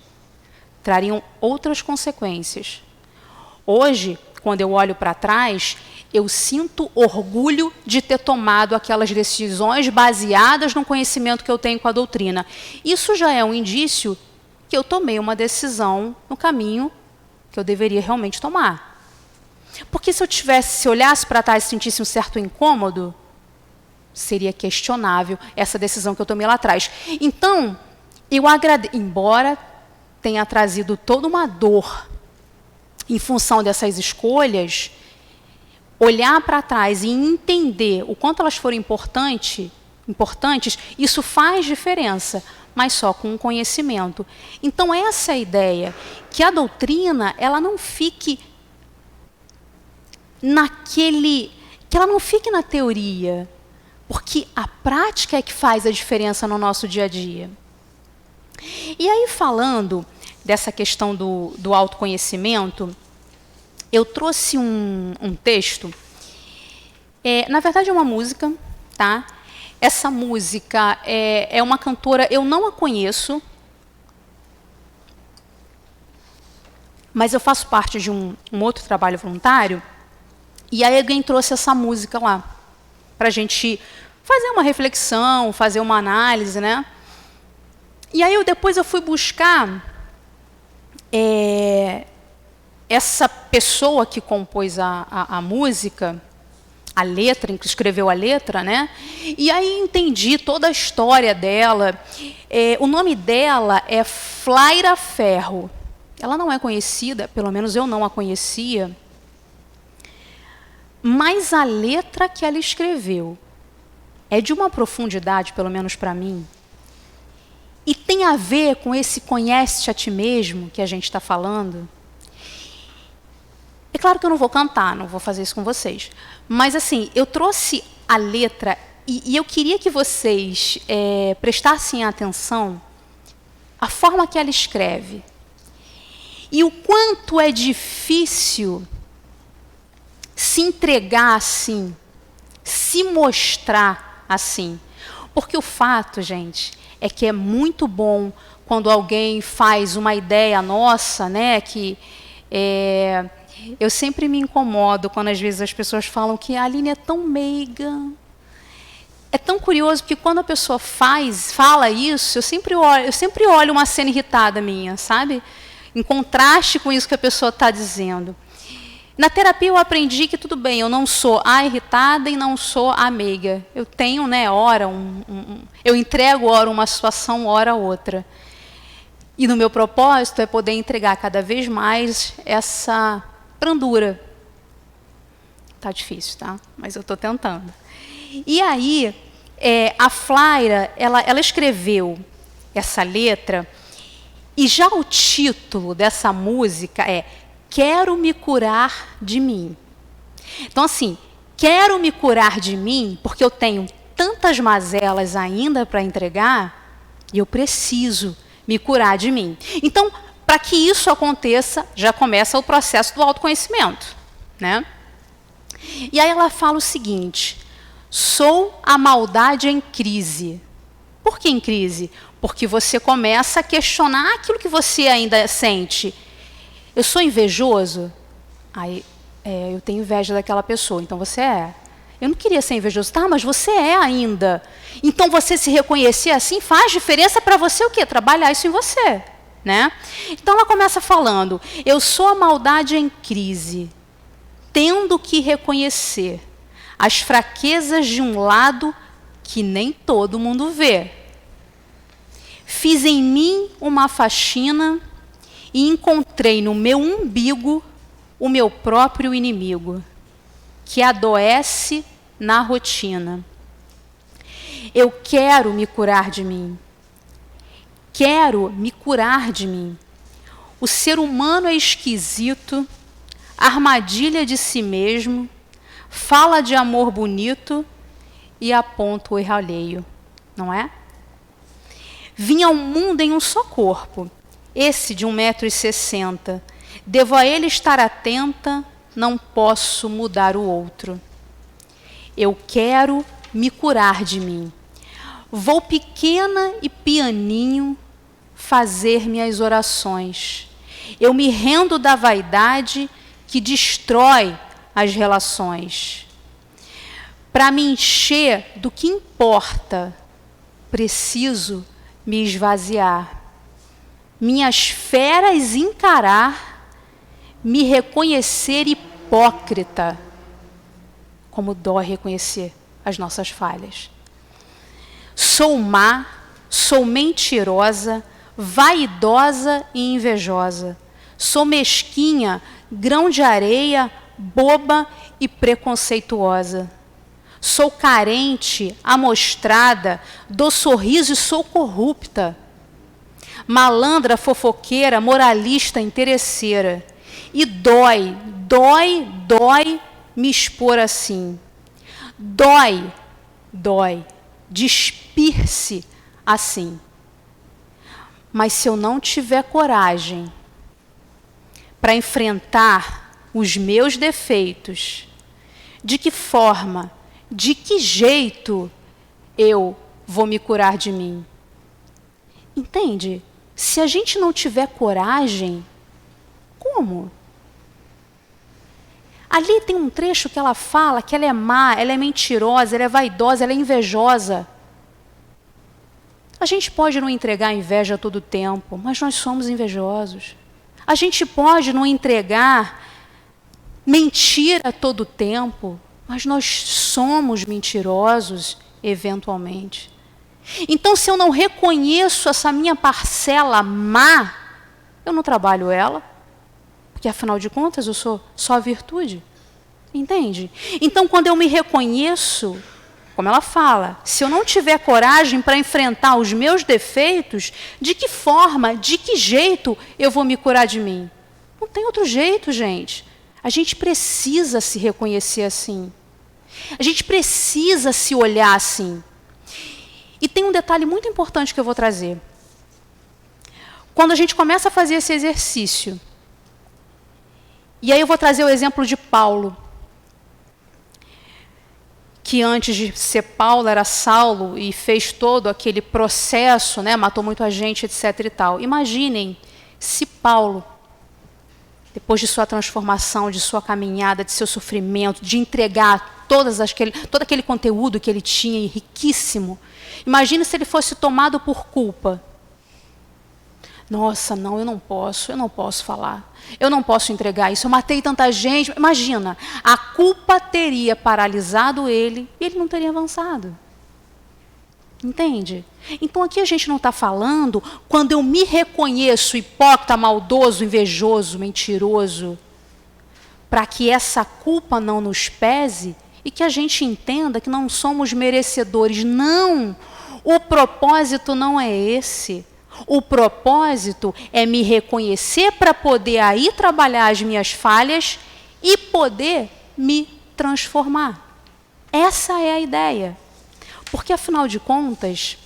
Trariam outras consequências. Hoje, quando eu olho para trás, eu sinto orgulho de ter tomado aquelas decisões baseadas no conhecimento que eu tenho com a doutrina. Isso já é um indício que eu tomei uma decisão no caminho que eu deveria realmente tomar. Porque se olhasse para trás e sentisse um certo incômodo, seria questionável essa decisão que eu tomei lá atrás. Então, eu agradeço, embora tenha trazido toda uma dor em função dessas escolhas, olhar para trás e entender o quanto elas foram importantes, isso faz diferença, mas só com o conhecimento. Então, essa é a ideia, que a doutrina ela não fique que ela não fique na teoria, porque a prática é que faz a diferença no nosso dia a dia. E aí, falando dessa questão do autoconhecimento, eu trouxe um texto, na verdade é uma música, tá? Essa música é uma cantora, eu não a conheço, mas eu faço parte de um outro trabalho voluntário, e aí alguém trouxe essa música lá, para a gente fazer uma reflexão, fazer uma análise, né? E aí depois eu fui buscar essa pessoa que compôs a música, a letra, que escreveu a letra, né? E aí entendi toda a história dela. O nome dela é Flaira Ferro. Ela não é conhecida, pelo menos eu não a conhecia, mas a letra que ela escreveu é de uma profundidade, pelo menos para mim, e tem a ver com esse conhece-te a ti mesmo que a gente está falando. É claro que eu não vou cantar, não vou fazer isso com vocês, mas assim, eu trouxe a letra e eu queria que vocês prestassem atenção à forma que ela escreve e o quanto é difícil se entregar assim, se mostrar assim. Porque o fato, gente, é que é muito bom quando alguém faz uma ideia nossa, né, que eu sempre me incomodo quando às vezes as pessoas falam que a Aline é tão meiga. É tão curioso, porque quando a pessoa fala isso, eu sempre olho uma cena irritada minha, sabe? Em contraste com isso que a pessoa está dizendo. Na terapia eu aprendi que tudo bem, eu não sou a irritada e não sou a meiga. Eu tenho, né, hora, eu entrego hora uma situação, hora outra. E no meu propósito é poder entregar cada vez mais essa brandura. Tá difícil, tá? Mas eu estou tentando. E aí, a Flaira, ela escreveu essa letra, e já o título dessa música é Quero Me Curar de Mim. Então, assim, quero me curar de mim, porque eu tenho tantas mazelas ainda para entregar, e eu preciso me curar de mim. Então, para que isso aconteça, já começa o processo do autoconhecimento, né? E aí ela fala o seguinte: sou a maldade em crise. Por que em crise? Porque você começa a questionar aquilo que você ainda sente. Eu sou invejoso? Aí, eu tenho inveja daquela pessoa, então você é. Eu não queria ser invejoso. Tá, mas você é ainda. Então você se reconhecer assim faz diferença para você o quê? Trabalhar isso em você, né? Então ela começa falando: eu sou a maldade em crise, tendo que reconhecer as fraquezas de um lado que nem todo mundo vê. Fiz em mim uma faxina e encontrei no meu umbigo o meu próprio inimigo, que adoece na rotina. Eu quero me curar de mim. Quero me curar de mim. O ser humano é esquisito, armadilha de si mesmo, fala de amor bonito e aponta o erro alheio, não é? Vim ao mundo em um só corpo, esse de 1,60 m. Devo a ele estar atenta, não posso mudar o outro. Eu quero me curar de mim. Vou pequena e pianinho fazer minhas orações. Eu me rendo da vaidade que destrói as relações. Para me encher do que importa, preciso me esvaziar. Minhas feras encarar, me reconhecer hipócrita. Como dói reconhecer as nossas falhas. Sou má, sou mentirosa, vaidosa e invejosa. Sou mesquinha, grão de areia, boba e preconceituosa. Sou carente, amostrada, dou sorriso e sou corrupta. Malandra, fofoqueira, moralista, interesseira. E dói me expor assim. Dói despir-se assim. Mas se eu não tiver coragem para enfrentar os meus defeitos, de que forma, de que jeito eu vou me curar de mim? Entende? Se a gente não tiver coragem, como? Ali tem um trecho que ela fala que ela é má, ela é mentirosa, ela é vaidosa, ela é invejosa. A gente pode não entregar inveja todo o tempo, mas nós somos invejosos. A gente pode não entregar mentira todo o tempo, mas nós somos mentirosos eventualmente. Então, se eu não reconheço essa minha parcela má, eu não trabalho ela, porque afinal de contas eu sou só a virtude. Entende? Então, quando eu me reconheço, como ela fala, se eu não tiver coragem para enfrentar os meus defeitos, de que forma, de que jeito eu vou me curar de mim? Não tem outro jeito, gente. A gente precisa se reconhecer assim. A gente precisa se olhar assim. E tem um detalhe muito importante que eu vou trazer. Quando a gente começa a fazer esse exercício, e aí eu vou trazer o exemplo de Paulo, que antes de ser Paulo era Saulo e fez todo aquele processo, né, matou muita gente, etc. e tal. Imaginem se Paulo, depois de sua transformação, de sua caminhada, de seu sofrimento, de entregar todo aquele conteúdo que ele tinha, riquíssimo, imagine se ele fosse tomado por culpa. Nossa, não, eu não posso falar. Eu não posso entregar isso, eu matei tanta gente. Imagina, a culpa teria paralisado ele e ele não teria avançado. Entende? Então aqui a gente não está falando quando eu me reconheço hipócrita, maldoso, invejoso, mentiroso, para que essa culpa não nos pese, e que a gente entenda que não somos merecedores. Não! O propósito não é esse. O propósito é me reconhecer para poder aí trabalhar as minhas falhas e poder me transformar. Essa é a ideia. Porque, afinal de contas,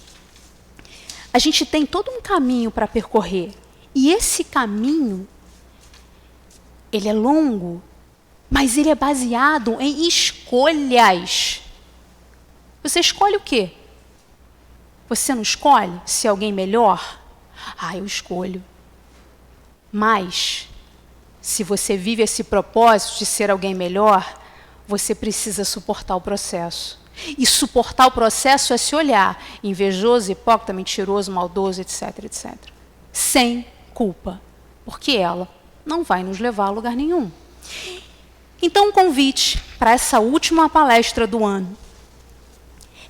a gente tem todo um caminho para percorrer. E esse caminho, ele é longo, mas ele é baseado em escolhas. Você escolhe o quê? Você não escolhe ser alguém melhor? Eu escolho. Mas, se você vive esse propósito de ser alguém melhor, você precisa suportar o processo. E suportar o processo é se olhar invejoso, hipócrita, mentiroso, maldoso, etc, etc. Sem culpa. Porque ela não vai nos levar a lugar nenhum. Então, um convite para essa última palestra do ano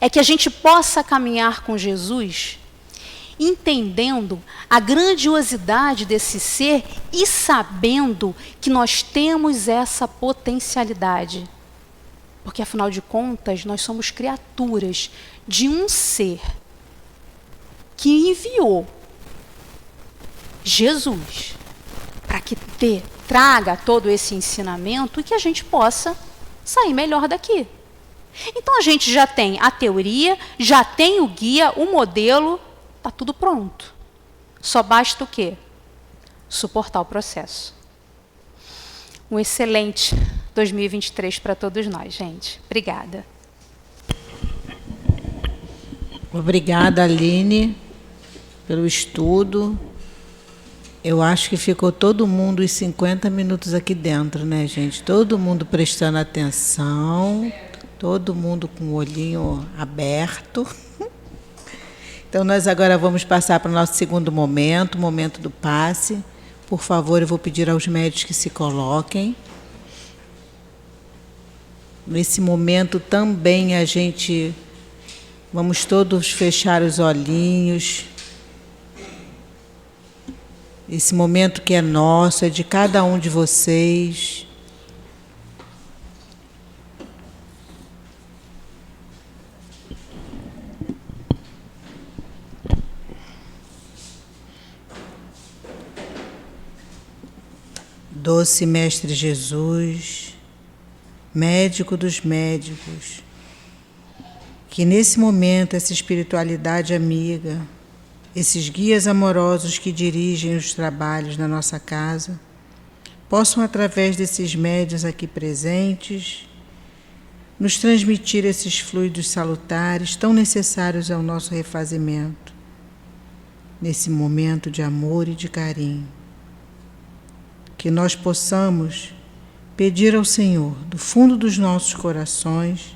é que a gente possa caminhar com Jesus entendendo a grandiosidade desse ser e sabendo que nós temos essa potencialidade. Porque, afinal de contas, nós somos criaturas de um ser que enviou Jesus para que traga todo esse ensinamento e que a gente possa sair melhor daqui. Então, a gente já tem a teoria, já tem o guia, o modelo, está tudo pronto. Só basta o quê? Suportar o processo. Um excelente 2023 para todos nós, gente. Obrigada. Obrigada, Aline, pelo estudo. Eu acho que ficou todo mundo os 50 minutos aqui dentro, né, gente? Todo mundo prestando atenção, todo mundo com o olhinho aberto. Então, nós agora vamos passar para o nosso segundo momento, o momento do passe. Por favor, eu vou pedir aos médios que se coloquem. Nesse momento também vamos todos fechar os olhinhos. Esse momento que é nosso, é de cada um de vocês. Doce Mestre Jesus, médico dos médicos, que nesse momento essa espiritualidade amiga, esses guias amorosos que dirigem os trabalhos na nossa casa, possam, através desses médiuns aqui presentes, nos transmitir esses fluidos salutares tão necessários ao nosso refazimento, nesse momento de amor e de carinho. Que nós possamos pedir ao Senhor, do fundo dos nossos corações,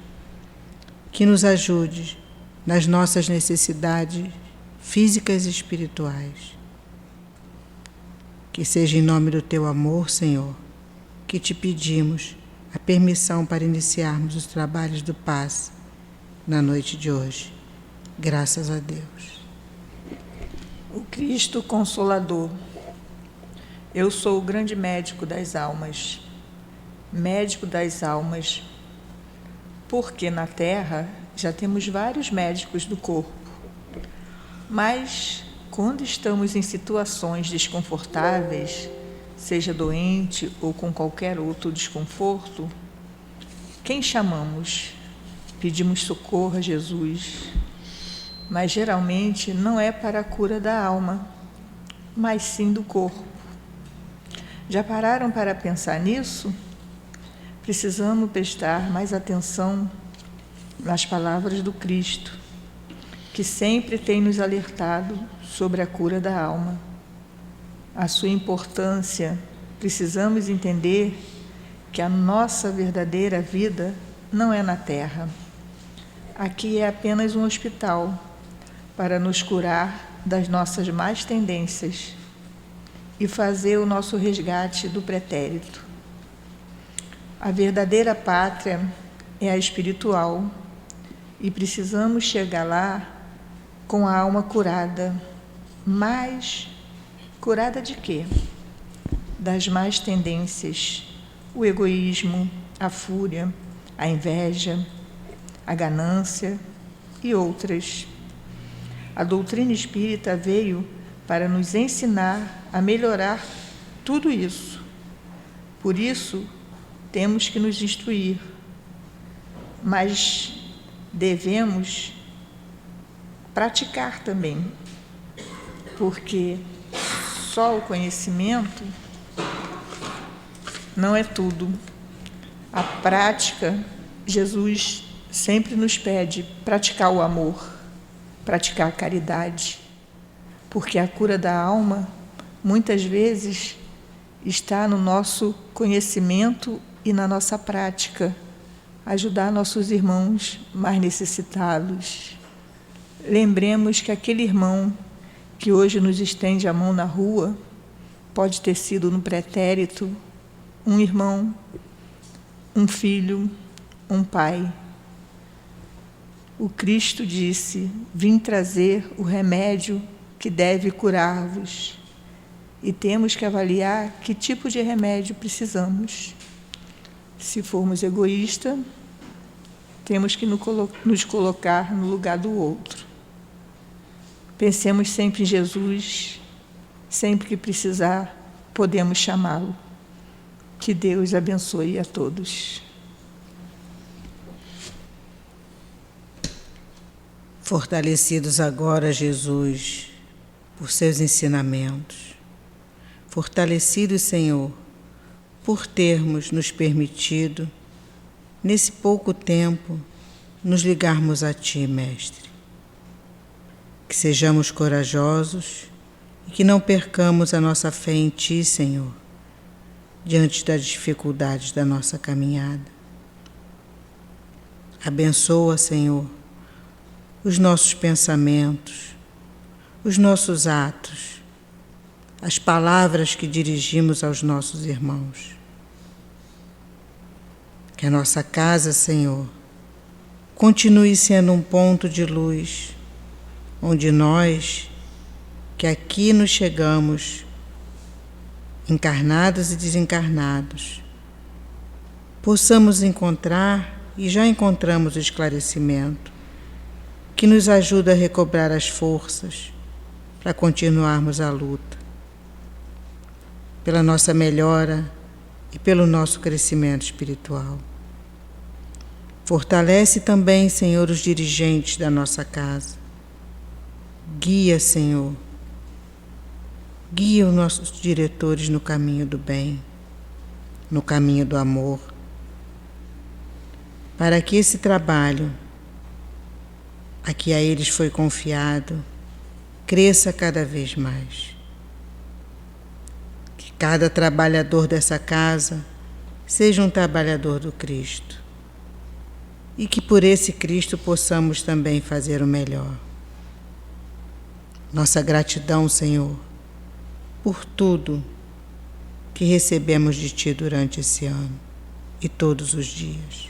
que nos ajude nas nossas necessidades físicas e espirituais. Que seja em nome do Teu amor, Senhor, que te pedimos a permissão para iniciarmos os trabalhos do passe na noite de hoje. Graças a Deus. O Cristo Consolador. Eu sou o grande médico das almas, porque na Terra já temos vários médicos do corpo. Mas, quando estamos em situações desconfortáveis, seja doente ou com qualquer outro desconforto, quem chamamos? Pedimos socorro a Jesus. Mas, geralmente, não é para a cura da alma, mas sim do corpo. Já pararam para pensar nisso? Precisamos prestar mais atenção nas palavras do Cristo, que sempre tem nos alertado sobre a cura da alma. A sua importância, precisamos entender que a nossa verdadeira vida não é na Terra. Aqui é apenas um hospital para nos curar das nossas más tendências e fazer o nosso resgate do pretérito. A verdadeira pátria é a espiritual e precisamos chegar lá com a alma curada. Mas curada de quê? Das más tendências, o egoísmo, a fúria, a inveja, a ganância e outras. A doutrina espírita veio para nos ensinar a melhorar tudo isso. Por isso, temos que nos instruir, mas devemos praticar também, porque só o conhecimento não é tudo. A prática, Jesus sempre nos pede praticar o amor, praticar a caridade, porque a cura da alma, muitas vezes, está no nosso conhecimento e na nossa prática, ajudar nossos irmãos mais necessitados. Lembremos que aquele irmão que hoje nos estende a mão na rua, pode ter sido no pretérito um irmão, um filho, um pai. O Cristo disse: vim trazer o remédio que deve curar-vos. E temos que avaliar que tipo de remédio precisamos. Se formos egoístas, temos que nos colocar no lugar do outro. Pensemos sempre em Jesus, sempre que precisar, podemos chamá-lo. Que Deus abençoe a todos. Fortalecidos agora, Jesus, por seus ensinamentos. Fortalecidos, Senhor, por termos nos permitido, nesse pouco tempo, nos ligarmos a Ti, Mestre. Que sejamos corajosos e que não percamos a nossa fé em Ti, Senhor, diante das dificuldades da nossa caminhada. Abençoa, Senhor, os nossos pensamentos, os nossos atos, as palavras que dirigimos aos nossos irmãos. Que a nossa casa, Senhor, continue sendo um ponto de luz, onde nós, que aqui nos chegamos, encarnados e desencarnados, possamos encontrar, e já encontramos o esclarecimento, que nos ajuda a recobrar as forças para continuarmos a luta, pela nossa melhora e pelo nosso crescimento espiritual. Fortalece também, Senhor, os dirigentes da nossa casa. Guia, Senhor, guia os nossos diretores no caminho do bem, no caminho do amor, para que esse trabalho a que a eles foi confiado cresça cada vez mais. Que cada trabalhador dessa casa seja um trabalhador do Cristo e que por esse Cristo possamos também fazer o melhor. Nossa gratidão, Senhor, por tudo que recebemos de Ti durante esse ano e todos os dias.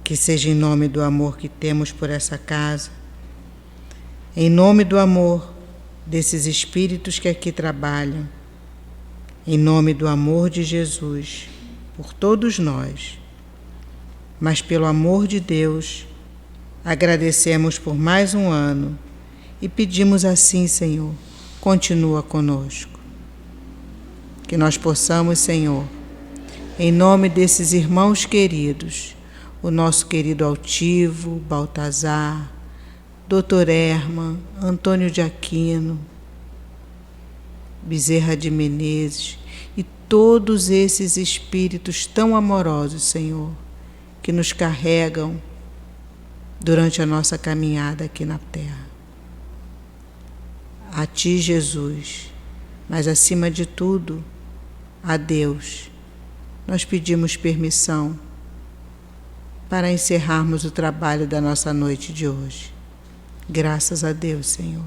Que seja em nome do amor que temos por essa casa, em nome do amor desses espíritos que aqui trabalham, em nome do amor de Jesus por todos nós, mas pelo amor de Deus, agradecemos por mais um ano e pedimos assim, Senhor, continua conosco. Que nós possamos, Senhor, em nome desses irmãos queridos, o nosso querido Altivo, Baltazar, Dr. Herman, Antônio de Aquino, Bezerra de Menezes e todos esses espíritos tão amorosos, Senhor, que nos carregam durante a nossa caminhada aqui na Terra. A Ti, Jesus, mas acima de tudo, a Deus, nós pedimos permissão para encerrarmos o trabalho da nossa noite de hoje. Graças a Deus, Senhor.